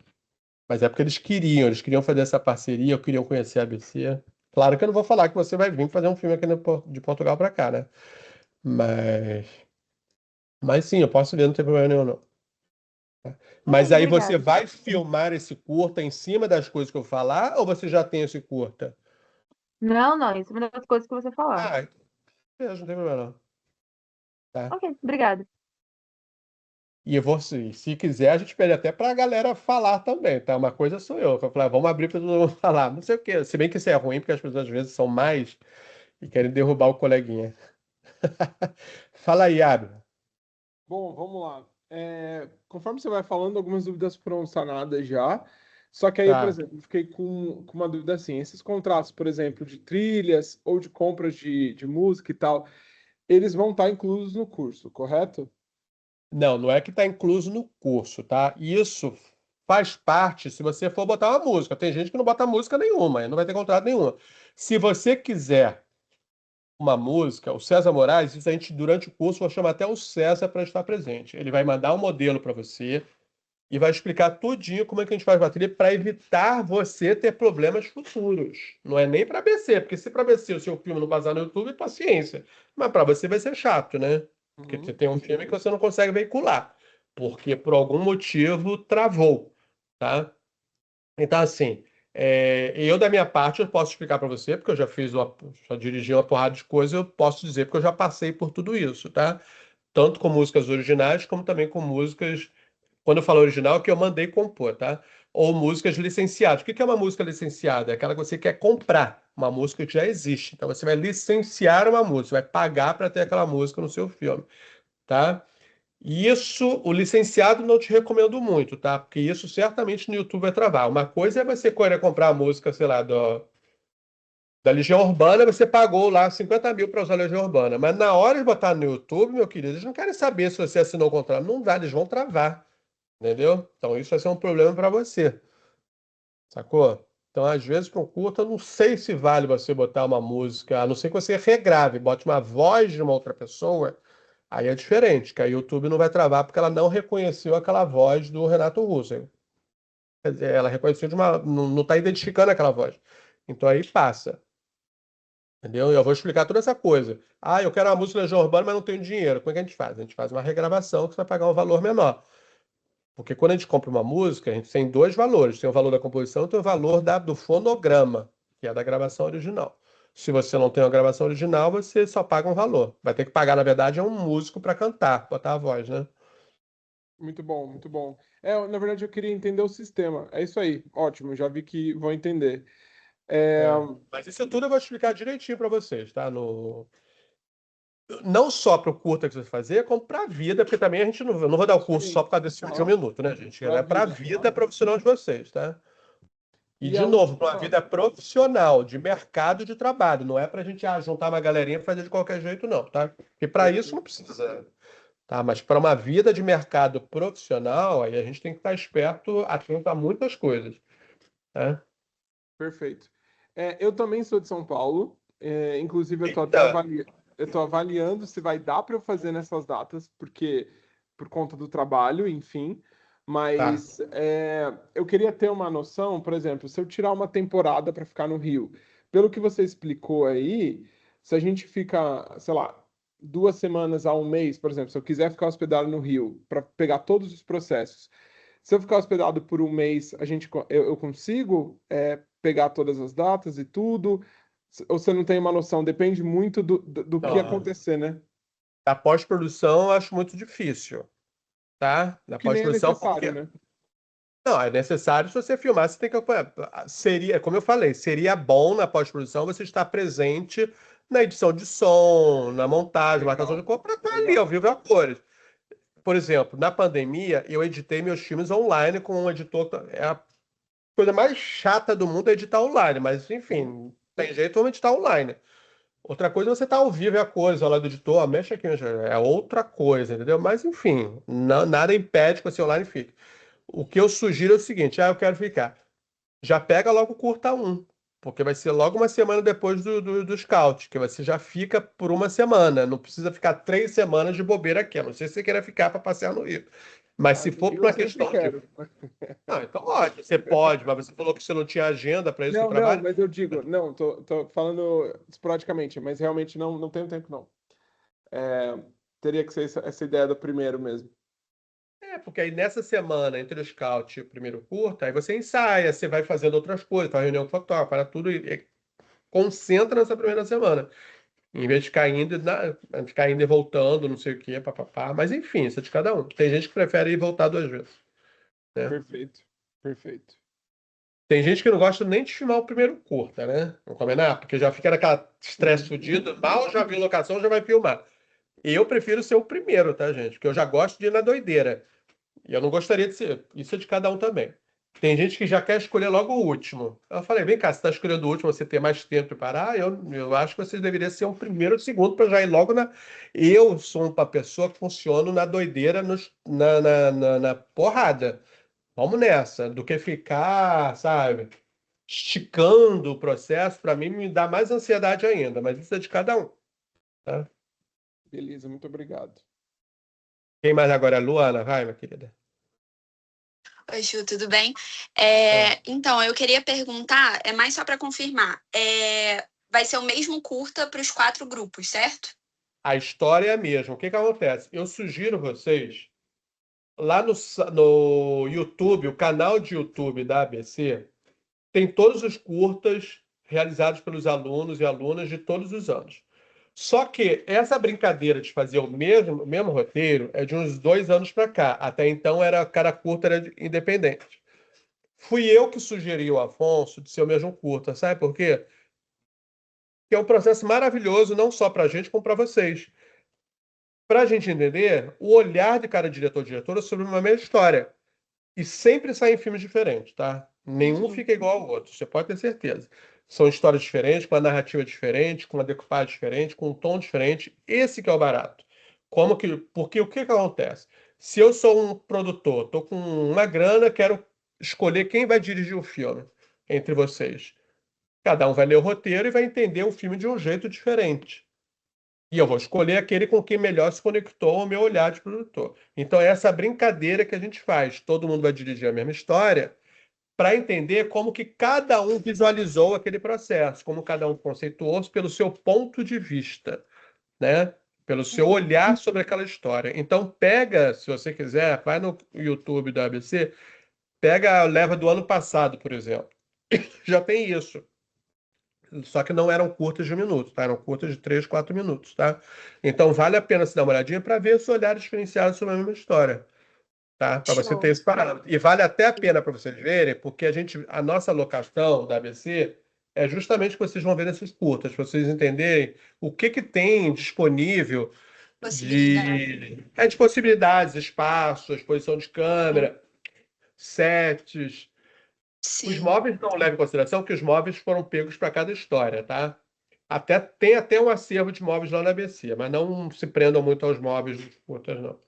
S1: Mas é porque eles queriam fazer essa parceria, queriam conhecer a ABC. Claro que eu não vou falar que você vai vir fazer um filme aqui de Portugal para cá, né? Mas, mas sim, eu posso ver, não tem problema nenhum, não. Mas aí você
S6: Obrigada.
S1: vai filmar esse curta em cima das coisas que eu falar, ou você já tem esse curta?
S6: Não, não, isso é uma das coisas que você falar.
S1: Ah, beleza, não tem problema, não. Tá?
S6: Ok, obrigada.
S1: E você, se quiser, a gente pede até para a galera falar também, tá? Uma coisa sou eu. Eu falei, vamos abrir para todo mundo falar. Não sei o quê. Se bem que isso é ruim, porque as pessoas às vezes são mais e querem derrubar o coleguinha. Fala aí, Abra.
S7: Bom, vamos lá. Conforme você vai falando, algumas dúvidas foram sanadas já. Só que aí, por
S1: Tá.
S7: exemplo, eu fiquei com uma dúvida assim: esses contratos, por exemplo, de trilhas ou de compras de música e tal, eles vão estar inclusos no curso, correto?
S1: Não, não é que está incluso no curso, tá? Isso faz parte se você for botar uma música. Tem gente que não bota música nenhuma, aí não vai ter contrato nenhuma. Se você quiser uma música, o César Moraes, isso a gente, durante o curso, vai chamar até o César para estar presente. Ele vai mandar um modelo para você e vai explicar tudinho como é que a gente faz bateria para evitar você ter problemas futuros. Não é nem para ABC, porque se para ABC o seu filme não passar no YouTube, paciência. Mas para você vai ser chato, né? Porque você
S7: Uhum.
S1: tem um filme que você não consegue veicular, porque por algum motivo travou, tá? Então, assim, eu da minha parte eu posso explicar para você, porque eu já dirigi uma porrada de coisa, eu posso dizer porque eu já passei por tudo isso, tá? Tanto com músicas originais, como também com músicas, quando eu falo original, é que eu mandei compor, tá? Ou músicas licenciadas. O que que é uma música licenciada? É aquela que você quer comprar, uma música que já existe. Então você vai licenciar uma música, vai pagar para ter aquela música no seu filme, tá? E isso, o licenciado não te recomendo muito, tá? Porque isso certamente no YouTube vai travar. Uma coisa é você querer comprar a música, sei lá, da Legião Urbana, você pagou lá 50 mil para usar a Legião Urbana. Mas na hora de botar no YouTube, meu querido, eles não querem saber se você assinou o contrato. Não dá, eles vão travar, entendeu? Então isso vai ser um problema para você, sacou? Então, às vezes, para um curta, eu não sei se vale você botar uma música, a não ser que você regrave, bote uma voz de uma outra pessoa. Aí é diferente, que a YouTube não vai travar porque ela não reconheceu aquela voz do Renato Russo. Quer dizer, ela reconheceu de uma. Não está identificando aquela voz. Então aí passa. Entendeu? E eu vou explicar toda essa coisa. Ah, eu quero uma música Legião Urbana, mas não tenho dinheiro. Como é que a gente faz? A gente faz uma regravação que você vai pagar um valor menor. Porque quando a gente compra uma música, a gente tem dois valores. Tem o valor da composição e tem o valor do fonograma, que é da gravação original. Se você não tem uma gravação original, você só paga um valor. Vai ter que pagar, na verdade, é um músico para cantar, botar a voz, né?
S7: Muito bom, muito bom. Na verdade, eu queria entender o sistema. É isso aí, ótimo, já vi que vou entender. É,
S1: É. Mas isso tudo eu vou explicar direitinho para vocês, tá? Não só para o curta que você vai fazer, como para a vida, porque também a gente não, eu não vou dar o curso só
S7: sim,
S1: por causa desse filme de um
S7: aham,
S1: minuto, né, gente?
S7: pra
S1: É para a
S7: vida.
S1: vida profissional de vocês, tá? E,
S7: E a
S1: de novo, para uma
S7: última.
S1: vida profissional, de mercado de trabalho. Não é para a gente juntar uma galerinha e fazer de qualquer jeito, não, tá? Porque para isso não
S7: Perfeito.
S1: precisa, tá? Mas para uma vida de mercado profissional, aí a gente tem que estar esperto, atento a muitas coisas, tá?
S7: Perfeito. Eu também sou de São Paulo, inclusive
S1: Eita!
S7: eu tô avaliando se vai dar para eu fazer nessas datas, porque por conta do trabalho, enfim.
S1: Tá.
S7: Mas eu queria ter uma noção, por exemplo, se eu tirar uma temporada para ficar no Rio, pelo que você explicou aí, se a gente fica, sei lá, 2 semanas a um mês, por exemplo, se eu quiser ficar hospedado no Rio para pegar todos os processos, se eu ficar hospedado por um mês, eu consigo pegar todas as datas e tudo? Ou você não tem uma noção? Depende muito do que
S1: Então,
S7: acontecer, né?
S1: da pós-produção eu acho muito difícil, tá?
S7: O
S1: Da
S7: que nem é
S1: pós-produção,
S7: necessário,
S1: porque
S7: né?
S1: não, é necessário se você filmar, você tem que. Seria, como eu falei, seria bom na pós-produção você estar presente na edição de som, na montagem, marcação de
S7: Legal,
S1: cor, para estar ali ao
S7: legal.
S1: vivo e a cores. Por exemplo, na pandemia, eu editei meus filmes online com um editor. É a coisa mais chata do mundo é editar online, mas enfim, tem jeito, vamos editar online. Outra coisa é você estar ao vivo e a coisa lá do editor, ó, mexe aqui, é outra coisa, entendeu? Mas enfim, nada impede que você online fique. O que eu sugiro é o seguinte: eu quero ficar. Já pega logo o curta um, porque vai ser logo uma semana depois do scout, que você já fica por uma semana. Não precisa ficar 3 semanas de bobeira aqui. A não sei se você queira ficar para passear no Rio. Mas
S7: Ah,
S1: se for por
S7: eu
S1: uma
S7: sempre
S1: questão de.
S7: quero.
S1: Ah, então ótimo, você pode, mas você falou que você não tinha agenda para isso no
S7: Não, não,
S1: trabalho.
S7: mas eu digo, não, tô falando esporadicamente, mas realmente não tenho tempo, não. É, teria que ser essa ideia do primeiro mesmo.
S1: Porque aí nessa semana, entre o scout e o primeiro curta, aí você ensaia, você vai fazendo outras coisas, faz reunião com fotógrafo, para tudo e concentra nessa primeira semana. Em vez de ficar indo e voltando, não sei o quê, papapá. Mas enfim, isso é de cada um. Tem gente que prefere ir voltar 2 vezes, né?
S7: Perfeito, perfeito.
S1: Tem gente que não gosta nem de filmar o primeiro curta, né? Vamos combinar? Porque já fica naquela estresse fudido, mal já viu locação, já vai filmar. E eu prefiro ser o primeiro, tá, gente? Porque eu já gosto de ir na doideira. E eu não gostaria de ser. Isso é de cada um também. Tem gente que já quer escolher logo o último. Eu falei, vem cá, você está escolhendo o último, você tem mais tempo para parar? Eu acho que você deveria ser o primeiro ou o segundo para já ir logo na. Eu sou uma pessoa que funciono na doideira, na porrada. Vamos nessa. Do que ficar, sabe, esticando o processo, para mim me dá mais ansiedade ainda. Mas isso é de cada um, tá?
S7: Beleza, muito obrigado.
S1: Quem mais agora? Luana, vai, minha querida.
S8: Oi, Ju, tudo bem?
S1: Ah.
S8: Então, eu queria perguntar, é mais só para confirmar, vai ser o mesmo curta para os 4 grupos, certo?
S1: A história é a mesma. O que que acontece? Eu sugiro vocês, lá no YouTube, o canal de YouTube da ABC, tem todos os curtas realizados pelos alunos e alunas de todos os anos. Só que essa brincadeira de fazer o mesmo roteiro é de uns 2 anos para cá. Até então, cada curta era independente. Fui eu que sugeri o Afonso de ser o mesmo curta. Sabe por quê? Que é um processo maravilhoso, não só para a gente, como para vocês. Para a gente entender o olhar de cada diretor ou diretora sobre uma mesma história. E sempre saem filmes diferentes, tá? Nenhum fica igual ao outro, você pode ter certeza. São histórias diferentes, com uma narrativa diferente, com uma decupagem diferente, com um tom diferente. Esse que é o barato. Porque o que que acontece? Se eu sou um produtor, estou com uma grana, quero escolher quem vai dirigir o filme entre vocês. Cada um vai ler o roteiro e vai entender o filme de um jeito diferente. E eu vou escolher aquele com quem melhor se conectou ao meu olhar de produtor. Então, é essa brincadeira que a gente faz. Todo mundo vai dirigir a mesma história para entender como que cada um visualizou aquele processo, como cada um conceituou pelo seu ponto de vista, né? Pelo seu olhar sobre aquela história. Então, pega, se você quiser, vai no YouTube da ABC, pega a leva do ano passado, por exemplo. Já tem isso. Só que não eram curtas de 1 minuto, tá? Eram curtas de 3, 4 minutos, tá? Então vale a pena se dar uma olhadinha para ver esse olhar diferenciado sobre a mesma história, tá? Para você ter esse parâmetro. E vale até a pena para vocês verem, porque a nossa locação da ABC é justamente o que vocês vão ver nesses curtas, para vocês entenderem o que que tem disponível de possibilidades, espaços, posição de câmera, sets. Os
S8: Sim.
S1: móveis não levam em consideração que os móveis foram pegos para cada história, tá? Tem até um acervo de móveis lá na ABC, mas não se prendam muito aos móveis dos curtas, não.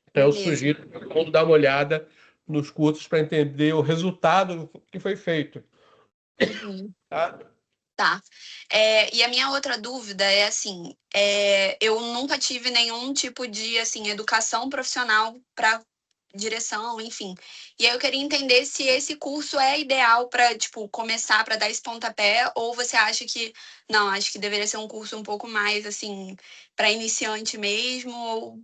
S1: Então eu
S8: Beleza.
S1: sugiro que todo mundo dá uma olhada nos cursos para entender o resultado que foi feito,
S8: Uhum.
S1: tá?
S8: Tá. E a minha outra dúvida é assim, eu nunca tive nenhum tipo de assim, educação profissional para direção, enfim. E aí eu queria entender se esse curso é ideal para, tipo, começar para dar esse pontapé, ou você acha que não, acho que deveria ser um curso um pouco mais assim, para iniciante mesmo, ou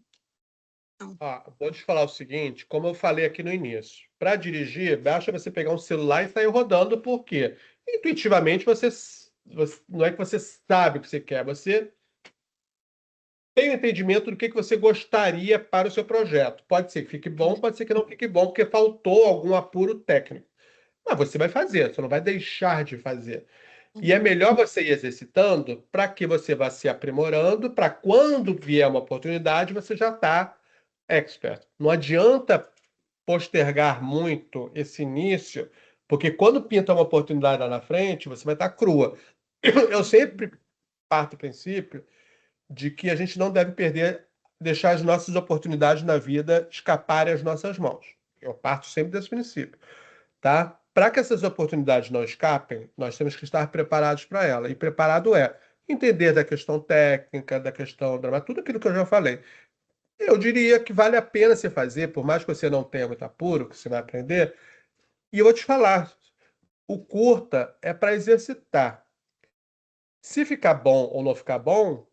S8: não.
S1: Vou te falar o seguinte, como eu falei aqui no início, para dirigir, basta você pegar um celular e sair rodando, porque intuitivamente não é que você sabe o que você quer, você tem um entendimento do que você gostaria para o seu projeto. Pode ser que fique bom, pode ser que não fique bom, porque faltou algum apuro técnico. Mas você vai fazer, você não vai deixar de fazer. E é melhor você ir exercitando para que você vá se aprimorando, para quando vier uma oportunidade, você já está expert. Não adianta postergar muito esse início, porque quando pinta uma oportunidade lá na frente, você vai estar crua. Eu sempre parto do princípio de que a gente não deve deixar as nossas oportunidades na vida escaparem às nossas mãos. Eu parto sempre desse princípio, tá? Para que essas oportunidades não escapem, nós temos que estar preparados para ela. E preparado é entender da questão técnica, da questão dramática, tudo aquilo que eu já falei. Eu diria que vale a pena você fazer, por mais que você não tenha muito apuro, que você vai aprender. E eu vou te falar, o curta é para exercitar. Se ficar bom ou não ficar bom,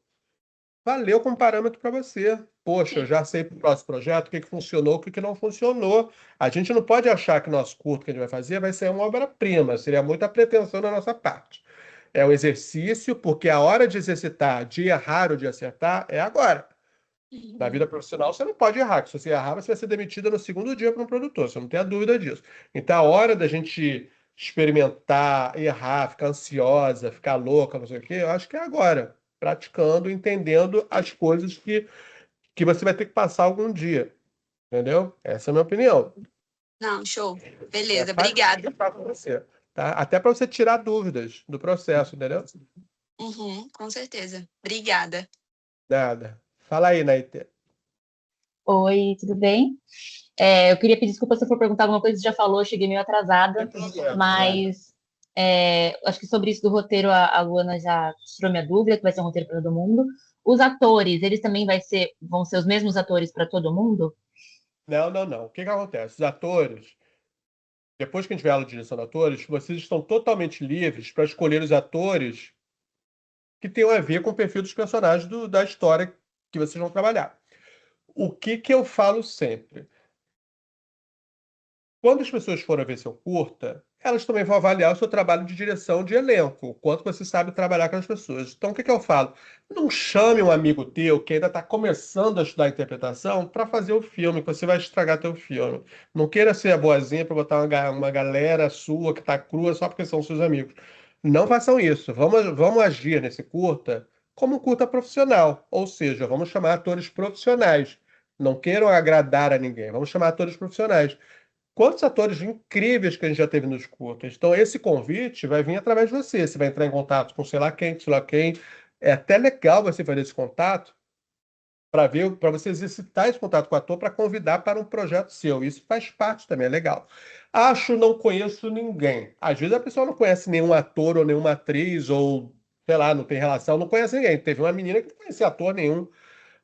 S1: valeu como parâmetro para você. Poxa, eu já sei para o próximo projeto o que funcionou, o que não funcionou. A gente não pode achar que o nosso curto que a gente vai fazer vai ser uma obra-prima, seria muita pretensão da nossa parte. É um exercício, porque a hora de exercitar, de errar ou de acertar, é agora. Na vida profissional, você não pode errar, porque se você errar, você vai ser demitida no segundo dia para um produtor, você não tem a dúvida disso. Então, a hora da gente experimentar, errar, ficar ansiosa, ficar louca, não sei o quê, eu acho que é agora, praticando, entendendo as coisas que você vai ter que passar algum dia, entendeu? Essa é a minha opinião.
S8: Não, show.
S1: É
S8: Beleza, obrigada.
S1: para você, tá? Até para você tirar dúvidas do processo, entendeu?
S8: Uhum, com certeza. Obrigada.
S1: Nada. Fala aí, Naite.
S9: Oi, tudo bem? Eu queria pedir desculpa se eu for perguntar alguma coisa que você já falou, eu cheguei meio atrasada,
S1: Sem problema,
S9: mas acho que sobre isso do roteiro a Luana já tirou minha dúvida, que vai ser um roteiro para todo mundo. Os atores, eles também vão ser os mesmos atores para todo mundo?
S1: Não. O que que acontece? Os atores, depois que a gente tiver aula de direção de atores, vocês estão totalmente livres para escolher os atores que tenham a ver com o perfil dos personagens da história que vocês vão trabalhar. O que que eu falo sempre? Quando as pessoas forem ver seu curta, elas também vão avaliar o seu trabalho de direção de elenco, o quanto você sabe trabalhar com as pessoas. Então, o que que eu falo? Não chame um amigo teu que ainda está começando a estudar interpretação para fazer o filme, que você vai estragar teu filme. Não queira ser a boazinha para botar uma galera sua que está crua só porque são seus amigos. Não façam isso. Vamos agir nesse curta como um curta profissional, ou seja, vamos chamar atores profissionais. Não queiram agradar a ninguém, vamos chamar atores profissionais. Quantos atores incríveis que a gente já teve nos curtas? Então, esse convite vai vir através de você. Você vai entrar em contato com sei lá quem. É até legal você fazer esse contato para ver, para você exercitar esse contato com o ator para convidar para um projeto seu. Isso faz parte também, é legal. Acho, não conheço ninguém. Às vezes a pessoa não conhece nenhum ator ou nenhuma atriz, ou sei lá, não tem relação, não conhece ninguém. Teve uma menina que não conhecia ator nenhum.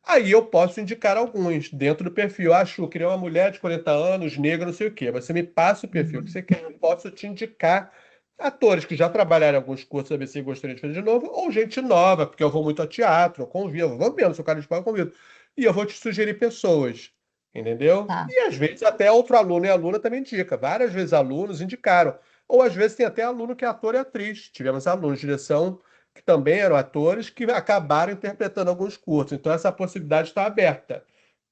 S1: Aí eu posso indicar alguns dentro do perfil. Acho, eu queria uma mulher de 40 anos, negra, não sei o quê. Você me passa o perfil que você quer. Eu posso te indicar atores que já trabalharam em alguns cursos da ABC e gostariam de fazer de novo, ou gente nova, porque eu vou muito ao teatro, eu convido, vou mesmo, sou cara de pau, eu convido. E eu vou te sugerir pessoas, entendeu?
S9: Tá,
S1: E às vezes até outro aluno e aluna também indica. Várias vezes alunos indicaram. Ou às vezes tem até aluno que é ator e atriz. Tivemos alunos de direção que também eram atores que acabaram interpretando alguns cursos. Então essa possibilidade está aberta,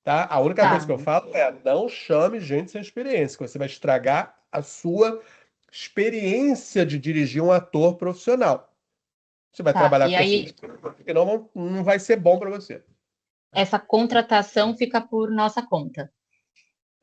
S1: tá? A única coisa
S9: tá,
S1: que eu falo é não chame gente sem experiência, que você vai estragar a sua experiência de dirigir um ator profissional. Você vai
S9: tá.
S1: trabalhar
S9: E
S1: com pessoas
S9: aí,
S1: que não vai ser bom para você.
S9: essa contratação fica por nossa conta.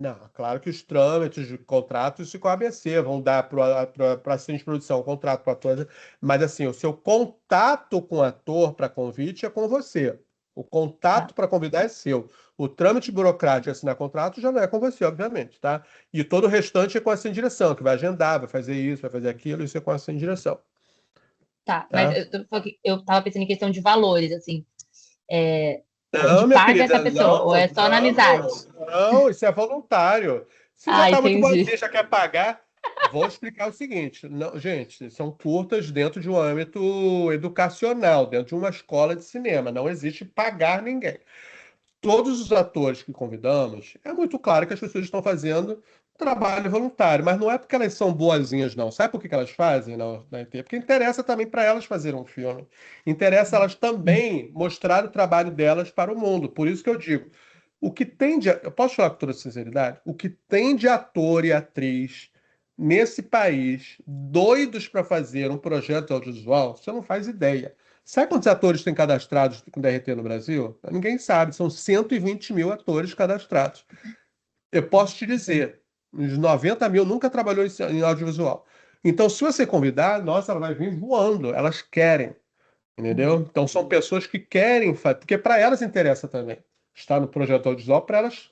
S1: Não, claro que os trâmites de contratos ficam ABC, vão dar para assistente de produção, um contrato para ator, mas assim, o seu contato com o ator para convite é com você. O
S9: Tá,
S1: contato para convidar é seu. O trâmite burocrático de assinar contrato já não é com você, obviamente, tá? E todo o restante é com a assistente de direção, que vai agendar, vai fazer isso, vai fazer aquilo, isso é com a assistente de direção,
S9: tá. Mas
S1: tá?
S9: eu tava pensando em questão de valores, assim. A gente
S1: Não, minha
S9: paga essa
S1: querida,
S9: pessoa, ou é só na amizade?
S1: não, isso é voluntário. Se já
S9: Ah,
S1: está muito
S9: entendi.
S1: boazinha, já quer pagar, vou explicar o seguinte. Não, gente, são curtas dentro de um âmbito educacional, dentro de uma escola de cinema. Não existe pagar ninguém. Todos os atores que convidamos, é muito claro que as pessoas estão fazendo trabalho voluntário, mas não é porque elas são boazinhas, não. Sabe por que que elas fazem na IT? Porque interessa também para elas fazer um filme. Interessa elas também mostrar o trabalho delas para o mundo. Por isso que eu digo, eu posso falar com toda sinceridade, o que tem de ator e atriz nesse país doidos para fazer um projeto audiovisual, você não faz ideia. Sabe quantos atores tem cadastrados com DRT no Brasil? Ninguém sabe, são 120 mil atores cadastrados. Eu posso te dizer, uns 90 mil nunca trabalhou em audiovisual. Então, se você convidar, nossa, ela vai vir voando, elas querem, entendeu? Então, são pessoas que querem, porque para elas interessa também estar no projeto audiovisual, para elas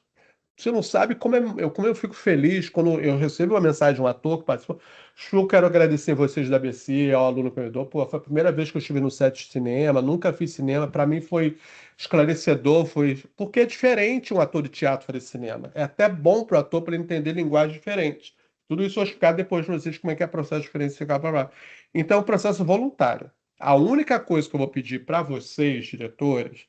S1: você não sabe como eu fico feliz quando eu recebo uma mensagem de um ator que participou. Chu, quero agradecer vocês da ABC, ao aluno convidou. Pô, foi a primeira vez que eu estive no set de cinema, nunca fiz cinema. Para mim foi esclarecedor, porque é diferente um ator de teatro fazer cinema. É até bom para o ator para ele entender linguagens diferentes. Tudo isso eu vou explicar depois para vocês como é que é o processo diferente de ficar para lá. Então, é um processo voluntário. A única coisa que eu vou pedir para vocês, diretores,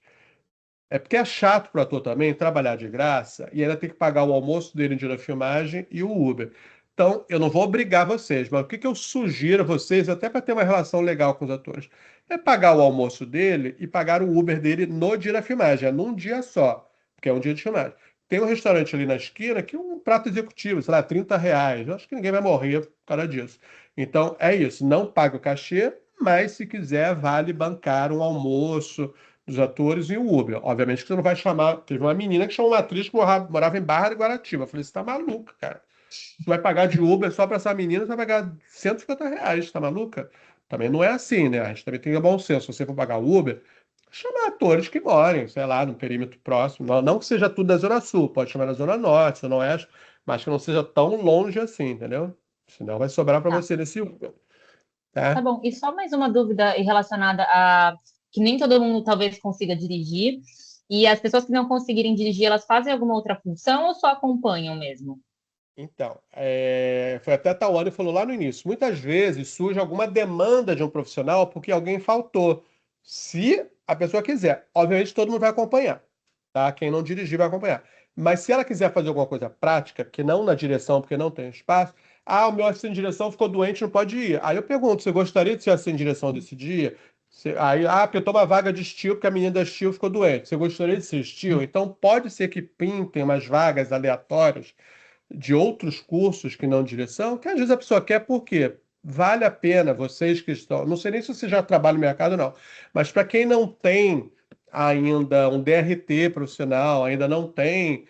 S1: é porque é chato para o ator também trabalhar de graça e ainda ter que pagar o almoço dele no dia da filmagem e o Uber. Então, eu não vou obrigar vocês, mas o que eu sugiro a vocês, até para ter uma relação legal com os atores, é pagar o almoço dele e pagar o Uber dele no dia da filmagem, é num dia só, porque é um dia de filmagem. Tem um restaurante ali na esquina que é um prato executivo, sei lá, R$ 30. Eu acho que ninguém vai morrer por causa disso. Então, é isso. Não paga o cachê, mas se quiser, vale bancar um almoço dos atores e o Uber. Obviamente que você não vai chamar. Teve uma menina que chamou uma atriz que morava em Barra de Guaratiba. Eu falei, você tá maluca, cara. Você vai pagar de Uber só para essa menina, você vai pagar R$ 150, tá maluca? Também não é assim, né? A gente também tem bom senso. Se você for pagar Uber, chama atores que morem, sei lá, no perímetro próximo. Não que seja tudo da Zona Sul, pode chamar da Zona Norte, Zona Oeste, mas que não seja tão longe assim, entendeu? Senão vai sobrar para
S9: Tá,
S1: você nesse Uber,
S9: tá
S1: tá?
S9: bom. E só mais uma dúvida relacionada a que nem todo mundo talvez consiga dirigir. E as pessoas que não conseguirem dirigir, elas fazem alguma outra função ou só acompanham mesmo?
S1: Então, foi até a Tawane falou lá no início. Muitas vezes surge alguma demanda de um profissional porque alguém faltou. Se a pessoa quiser, obviamente todo mundo vai acompanhar, tá? Quem não dirigir vai acompanhar. Mas se ela quiser fazer alguma coisa prática, que não na direção, porque não tem espaço, o meu assistente de direção ficou doente, não pode ir. Aí eu pergunto, você gostaria de ser assistente de direção desse dia? Aí, apertou uma vaga de estilo porque a menina da estilo ficou doente. Você gostaria de ser estilo? Então pode ser que pintem umas vagas aleatórias de outros cursos que não direção, que às vezes a pessoa quer porque vale a pena vocês que estão. Não sei nem se você já trabalha no mercado, não, mas para quem não tem ainda um DRT profissional, ainda não tem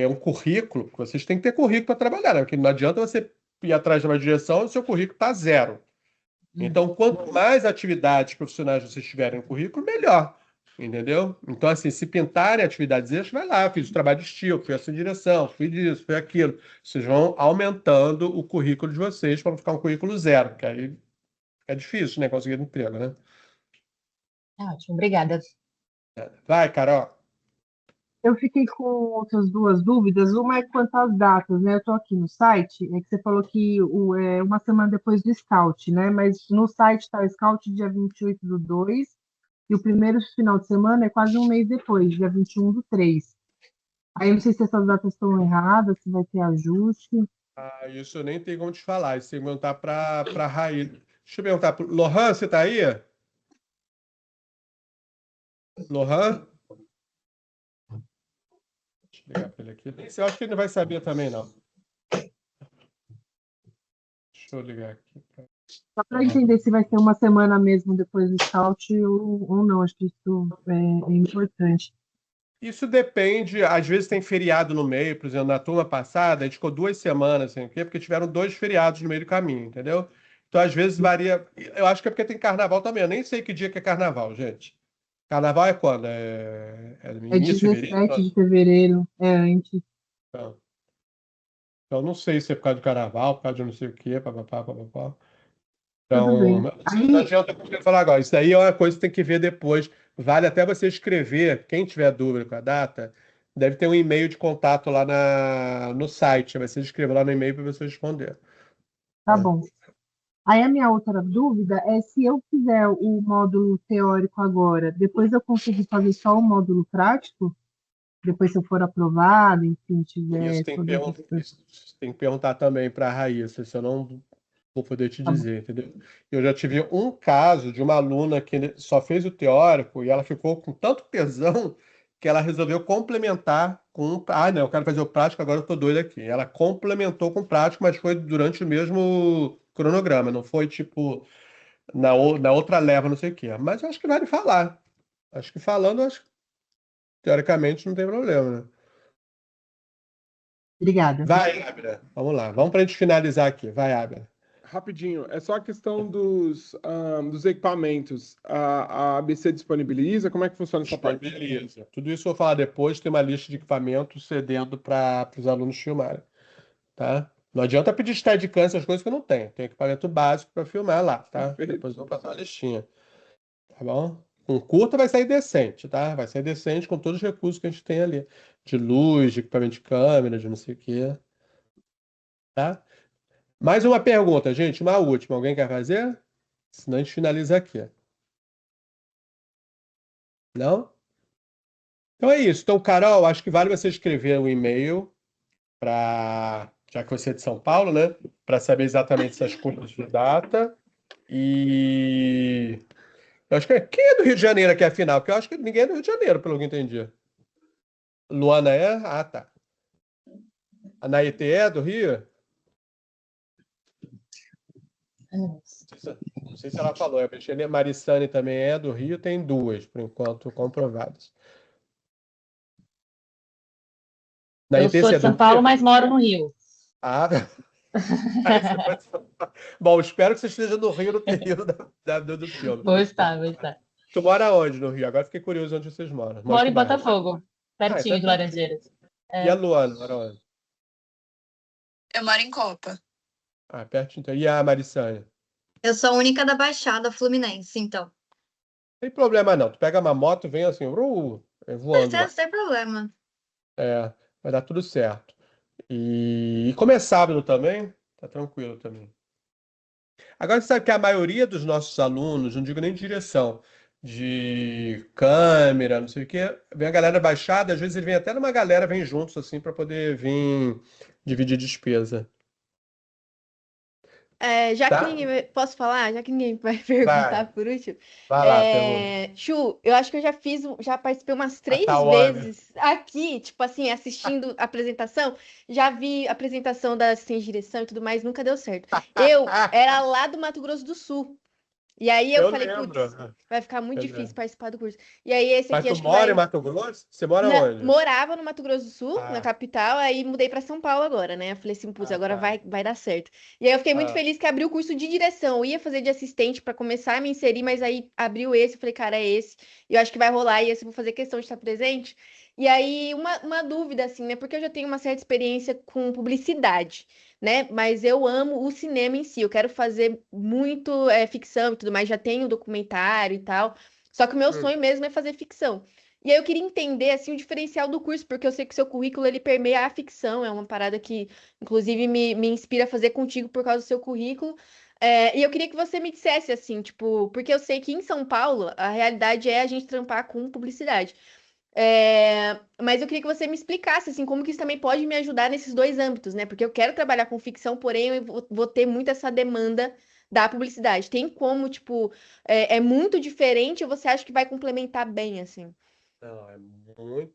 S1: um currículo, vocês têm que ter currículo para trabalhar, né? Porque não adianta você ir atrás de uma direção e o seu currículo está zero. Então, quanto mais atividades profissionais vocês tiverem no currículo, melhor. Entendeu? Então, assim, se pintarem atividades extras, vai lá, fiz o trabalho de estilo, fui essa direção, fiz isso, foi aquilo. Vocês vão aumentando o currículo de vocês para não ficar um currículo zero, que aí é difícil, né? Conseguir emprego, né?
S9: Ótimo, obrigada.
S1: Vai, Carol.
S2: Eu fiquei com outras duas dúvidas. Uma é quanto às datas, né? Eu estou aqui no site, é que você falou que uma semana depois do Scout, né? Mas no site está o Scout dia 28/2 e o primeiro final de semana é quase um mês depois, dia 21/3. Aí eu não sei se essas datas estão erradas, se vai ter ajuste.
S1: Isso eu nem tenho como te falar. Isso tem que perguntar para Raí. Deixa eu perguntar. Lohan, você tá aí? Lohan? Deixa eu ligar para ele aqui. Eu acho que ele não vai saber também, não. Deixa eu ligar aqui.
S2: Só para entender se vai ser uma semana mesmo depois do Scout ou não. Acho que isso é importante.
S1: Isso depende, às vezes tem feriado no meio, por exemplo, na turma passada, a gente ficou 2 semanas sem o quê? Porque tiveram 2 feriados no meio do caminho, entendeu? Então, às vezes varia. Eu acho que é porque tem carnaval também. Eu nem sei que dia que é carnaval, gente. Carnaval é quando? É no
S2: É
S1: início de
S2: 17
S1: fevereiro?
S2: de fevereiro, é antes.
S1: Não. Então, não sei se é por causa do carnaval, por causa de não sei o quê, papapá, papapá.
S2: Tudo
S1: Então,
S2: bem.
S1: não
S2: Aí,
S1: adianta eu falar agora. Isso aí é uma coisa que tem que ver depois. Vale até você escrever. Quem tiver dúvida com a data, deve ter um e-mail de contato lá no site. Vai ser escrever lá no e-mail para você responder.
S2: tá
S1: Tá?
S2: bom. Aí a minha outra dúvida é se eu fizer o módulo teórico agora, depois eu consigo fazer só o módulo prático? Depois se eu for aprovado, enfim,
S1: Isso
S2: tiver
S1: tem que
S2: todas
S1: isso tem que perguntar também para a Raíssa, se eu não vou poder te
S2: tá bom.
S1: dizer, entendeu? Eu já tive um caso de uma aluna que só fez o teórico e ela ficou com tanto tesão que ela resolveu complementar com. Não, eu quero fazer o prático, agora eu tô doida aqui. Ela complementou com o prático, mas foi durante o mesmo cronograma, não foi tipo na outra leva, não sei o quê. Mas eu acho que vale falar. Acho que falando, acho que teoricamente não tem problema, né?
S2: Obrigada.
S1: Vai, Abra. Vamos lá. Vamos para a gente finalizar aqui. Vai, Abra.
S7: Rapidinho, é só a questão dos equipamentos. A ABC disponibiliza? Como é que funciona essa parte?
S1: Beleza. Tudo isso eu vou falar depois. Tem uma lista de equipamentos cedendo para os alunos filmarem, tá? Não adianta pedir Steadicam, essas coisas que eu não tenho. Tem equipamento básico para filmar lá, tá?
S7: Perfeito.
S1: Depois eu vou passar uma listinha, tá bom? Com curta vai sair decente, tá? Vai sair decente com todos os recursos que a gente tem ali. De luz, de equipamento de câmera, de não sei o quê, tá? Mais uma pergunta, gente. Uma última. Alguém quer fazer? Senão a gente finaliza aqui. Não? Então é isso. Então, Carol, acho que vale você escrever um e-mail para já que você é de São Paulo, né? Para saber exatamente essas coisas de data. E eu acho que quem é do Rio de Janeiro aqui, afinal? Porque eu acho que ninguém é do Rio de Janeiro, pelo que eu entendi. Luana é? Ah, tá. A Naetê é do Rio? Não sei se ela falou. A Cristiane Marissane também é do Rio. Tem duas, por enquanto, comprovadas.
S9: Eu
S1: Naetê,
S9: sou
S1: você é
S9: de
S1: do
S9: São Paulo,
S1: Rio?
S9: mas moro no Rio.
S1: Ah, aí você pode... Bom, espero que você esteja no Rio no período do filme.
S9: Vou estar, vou estar.
S1: Tu mora onde no Rio? Agora fiquei curioso onde vocês moram. Mora em
S9: Moro
S1: que
S9: em
S1: bairro?
S9: Botafogo,
S1: Ah, então
S9: pertinho
S1: é
S9: de
S1: pertinho.
S9: Laranjeiras.
S1: E a
S9: É.
S1: Luana, mora onde?
S8: Eu moro em Copa.
S1: Ah, pertinho. Então. E a Marissane?
S5: Eu sou a única da Baixada Fluminense, então.
S1: Não tem problema não. Tu pega uma moto, vem assim, voando lá.
S5: Sem problema.
S1: É, vai dar tudo certo. E como é sábado também, tá tranquilo também. Agora você sabe que a maioria dos nossos alunos, não digo nem de direção, de câmera, não sei o quê, vem a galera baixada, às vezes ele vem até numa galera, vem juntos assim para poder vir dividir despesa.
S3: Já que
S1: Tá?
S3: ninguém posso falar? Já que ninguém vai
S1: Vai,
S3: perguntar por último.
S1: vai lá, pergunta.
S3: Chu, eu acho que eu já participei umas
S1: A
S3: 3
S1: Tawane.
S3: vezes aqui, tipo assim, assistindo a apresentação. Já vi a apresentação da assistente de direção e tudo mais, nunca deu certo. Eu era lá do Mato Grosso do Sul. E aí eu
S1: Eu
S3: falei,
S1: lembro.
S3: putz, vai ficar muito
S1: Eu
S3: difícil
S1: lembro.
S3: participar do curso. E aí esse
S1: Mas
S3: aqui
S1: tu
S3: acho que
S1: mora em
S3: vai.
S1: Mato Grosso? Você mora onde?
S3: Morava no Mato Grosso do Sul, na
S1: Ah,
S3: capital, aí mudei para São Paulo agora, né? Eu falei assim, putz, agora
S1: tá.
S3: vai dar certo. E aí eu fiquei muito
S1: Ah,
S3: feliz que abriu o curso de direção. Eu ia fazer de assistente para começar a me inserir, mas aí abriu esse, eu falei, cara, é esse. E eu acho que vai rolar, e esse eu vou fazer questão de estar presente. E aí, uma dúvida, assim, né? Porque eu já tenho uma certa experiência com publicidade, né? Mas eu amo o cinema em si. Eu quero fazer muito ficção e tudo mais, já tenho documentário e tal. Só que o meu
S1: hum.
S3: sonho mesmo é fazer ficção. E aí eu queria entender assim o diferencial do curso, porque eu sei que o seu currículo ele permeia a ficção, é uma parada que inclusive me inspira a fazer contigo por causa do seu currículo. E eu queria que você me dissesse assim, tipo, porque eu sei que em São Paulo a realidade é a gente trampar com publicidade. Mas eu queria que você me explicasse assim como que isso também pode me ajudar nesses dois âmbitos, né? Porque eu quero trabalhar com ficção, porém eu vou ter muito essa demanda da publicidade. Tem como, tipo, é muito diferente ou você acha que vai complementar bem, assim?
S1: Não, é muito.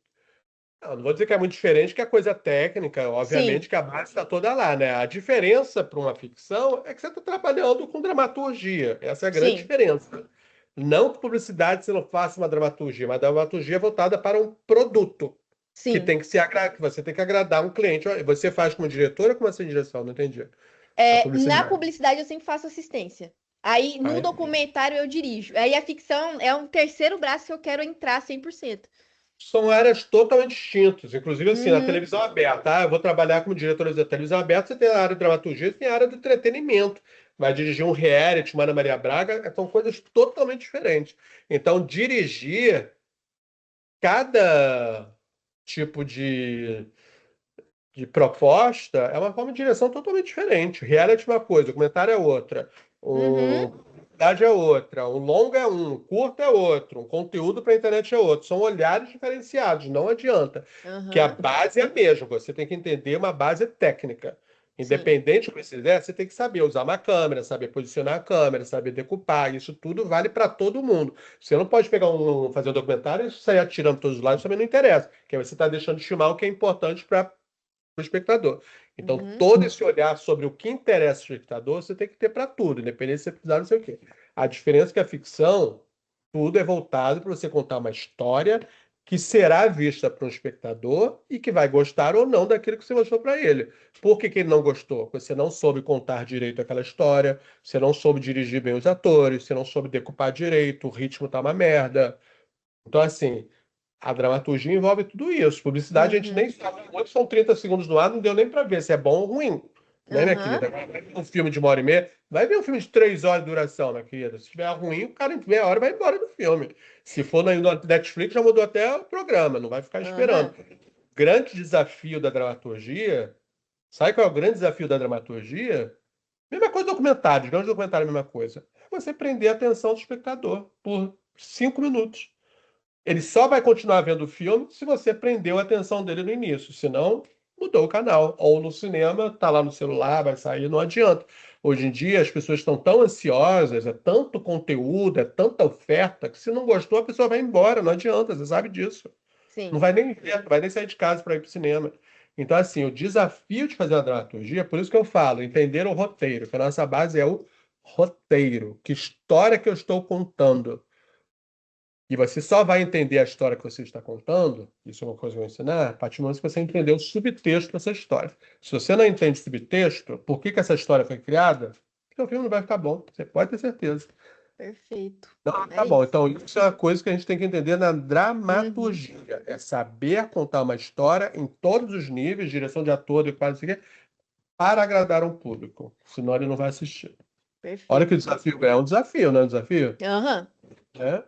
S1: Não vou dizer que é muito diferente, que é coisa técnica,
S3: Sim.
S1: obviamente que a base está toda lá, né? A diferença para uma ficção é que você está trabalhando com dramaturgia. Essa é a grande
S3: Sim,
S1: diferença. Não que publicidade você não faça uma dramaturgia, mas a dramaturgia é voltada para um produto que
S3: sim.
S1: tem que que você tem que agradar um cliente. Você faz como diretora ou como assistente de direção? Não entendi. A
S3: Na
S1: publicidade.
S3: publicidade eu sempre faço assistência. Aí no
S1: Aí,
S3: documentário eu dirijo. Aí a ficção é um terceiro braço que eu quero entrar 100%.
S1: são áreas totalmente distintas. Inclusive, assim, na
S3: Uhum,
S1: televisão aberta, eu vou trabalhar como diretor da televisão aberta, você tem a área de dramaturgia, você tem a área do entretenimento. Vai dirigir um reality, uma Ana Maria Braga, são coisas totalmente diferentes. Então, dirigir cada tipo de proposta é uma forma de direção totalmente diferente. Reality é uma coisa, documentário é outra,
S3: uhum,
S1: o idade é outra, o longo é um, o curto é outro, um conteúdo para a internet é outro. São olhares diferenciados, não adianta. Que a
S3: aham,
S1: base é a mesma, você tem que entender uma base técnica.
S3: sim.
S1: Independente do que você fizer, você tem que saber usar uma câmera, saber posicionar a câmera, saber decupar. Isso tudo vale para todo mundo. Você não pode pegar fazer um documentário e sair atirando todos os lados, também não interessa. Porque aí você está deixando de estimar o que é importante para o espectador. Então,
S3: Uhum,
S1: todo esse olhar sobre o que interessa ao espectador, você tem que ter para tudo, independente se você precisar, não sei o quê. A diferença é que a ficção, tudo é voltado para você contar uma história que será vista para um espectador e que vai gostar ou não daquilo que você mostrou para ele. Por que que ele não gostou? Porque você não soube contar direito aquela história, você não soube dirigir bem os atores, você não soube decupar direito, o ritmo tá uma merda. Então, assim, a dramaturgia envolve tudo isso. Publicidade a gente
S3: uhum,
S1: nem sabe. Quantos são 30 segundos no ar, não deu nem para ver se é bom ou ruim. Né, minha
S3: aham,
S1: querida? Agora, vai ver um filme de 1 hora e meia, vai ver um filme de 3 horas de duração, minha querida. Se tiver ruim, o cara em meia hora vai embora do filme. Se for no Netflix, já mudou até o programa, não vai ficar esperando.
S3: aham.
S1: Grande desafio da dramaturgia, sabe qual é o grande desafio da dramaturgia? Mesma coisa do documentário, grande documentário é a mesma coisa. É você prender a atenção do espectador por 5 minutos. Ele só vai continuar vendo o filme se você prendeu a atenção dele no início, senão mudou o canal. Ou no cinema, tá lá no celular, vai sair, não adianta. Hoje em dia as pessoas estão tão ansiosas, é tanto conteúdo, é tanta oferta, que se não gostou, a pessoa vai embora, não adianta, você sabe disso. Não
S3: Sim.
S1: vai nem ver, não vai nem sair de casa para ir para o cinema. Então, assim, o desafio de fazer uma dramaturgia, por isso que eu falo, entender o roteiro, que a nossa base é o roteiro. Que história que eu estou contando? E você só vai entender a história que você está contando, isso é uma coisa que eu vou ensinar, a partir do momento que você entender o subtexto dessa história. Se você não entende o subtexto, por que que essa história foi criada, seu filme não vai ficar bom, você pode ter certeza.
S3: Perfeito.
S1: Não vai
S3: É
S1: ficar bom.
S3: isso.
S1: Então, isso é uma coisa que a gente tem que entender na dramaturgia. É saber contar uma história em todos os níveis, direção de ator e quase que para agradar um público. Senão ele não vai assistir. Olha que o
S3: Perfeito.
S1: desafio é um desafio, não é um desafio?
S3: Aham.
S1: É?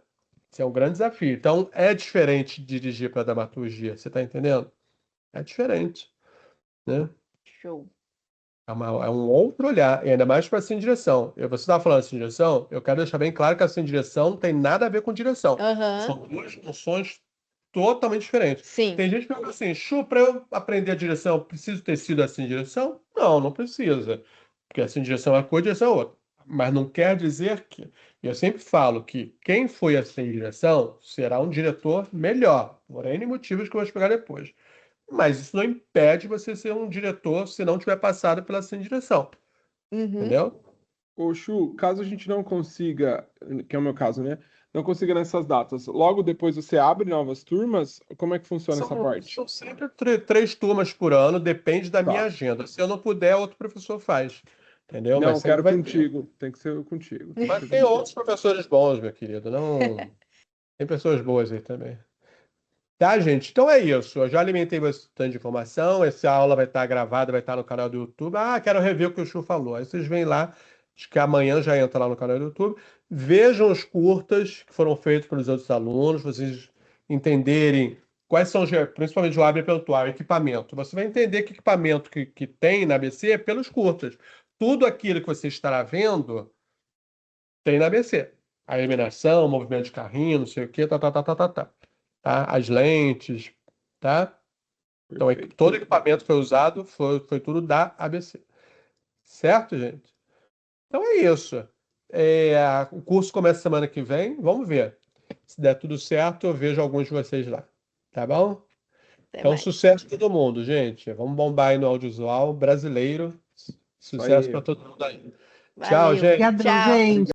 S1: Esse é um grande desafio. Então, é diferente de dirigir para dramaturgia. Você está entendendo? É diferente, né?
S3: Show.
S1: É um outro olhar, e ainda mais para assim direção. Você estava falando assim direção, eu quero deixar bem claro que assim direção não tem nada a ver com direção.
S3: Aham.
S1: São duas funções totalmente diferentes.
S3: Sim.
S1: Tem gente que pergunta assim, Chu, para eu aprender a direção, eu preciso ter sido assim direção? Não, não precisa. Porque assim direção é uma coisa, direção é outra. Mas não quer dizer que. Eu sempre falo que quem foi assim direção será um diretor melhor, por N motivos que eu vou explicar depois. Mas isso não impede você ser um diretor se não tiver passado pela assim direção.
S3: Uhum.
S1: Entendeu?
S7: Ô, Chu, caso a gente não consiga, que é o meu caso, né? Não consiga nessas datas, logo depois você abre novas turmas? Como é que funciona essa parte?
S1: São sempre três turmas por ano, depende da minha
S7: Tá.
S1: agenda. Se eu não puder, outro professor faz. Entendeu?
S7: Não,
S1: Mas sempre
S7: quero
S1: vai ter.
S7: contigo. Tem que ser contigo. Tem que
S1: Mas
S7: ser
S1: tem
S7: contigo.
S1: outros professores bons, meu querido. Não... Tem pessoas boas aí também. Tá, gente? Então é isso. Eu já alimentei bastante de informação. Essa aula vai estar gravada, vai estar no canal do YouTube. Ah, quero rever o que o Chu falou. Aí vocês vêm lá, acho que amanhã já entra lá no canal do YouTube. Vejam os curtas que foram feitos pelos outros alunos, vocês entenderem quais são, principalmente o Abre pelo o equipamento. Você vai entender que equipamento que tem na ABC é pelos curtas. Tudo aquilo que você estará vendo tem na ABC. A iluminação, o movimento de carrinho, não sei o quê, tá? As lentes, tá? Então,
S7: Perfeito.
S1: todo equipamento que foi usado foi tudo da ABC. Certo, gente? Então é isso. O curso começa semana que vem. Vamos ver. Se der tudo certo, eu vejo alguns de vocês lá. Tá bom?
S3: Até
S1: Então,
S3: mais.
S1: sucesso para todo mundo, gente. Vamos bombar aí no audiovisual brasileiro. Sucesso
S7: aí.
S1: para todo mundo aí. Tchau,
S3: Valeu.
S1: gente.
S2: Obrigadão,
S3: Tchau.
S2: gente.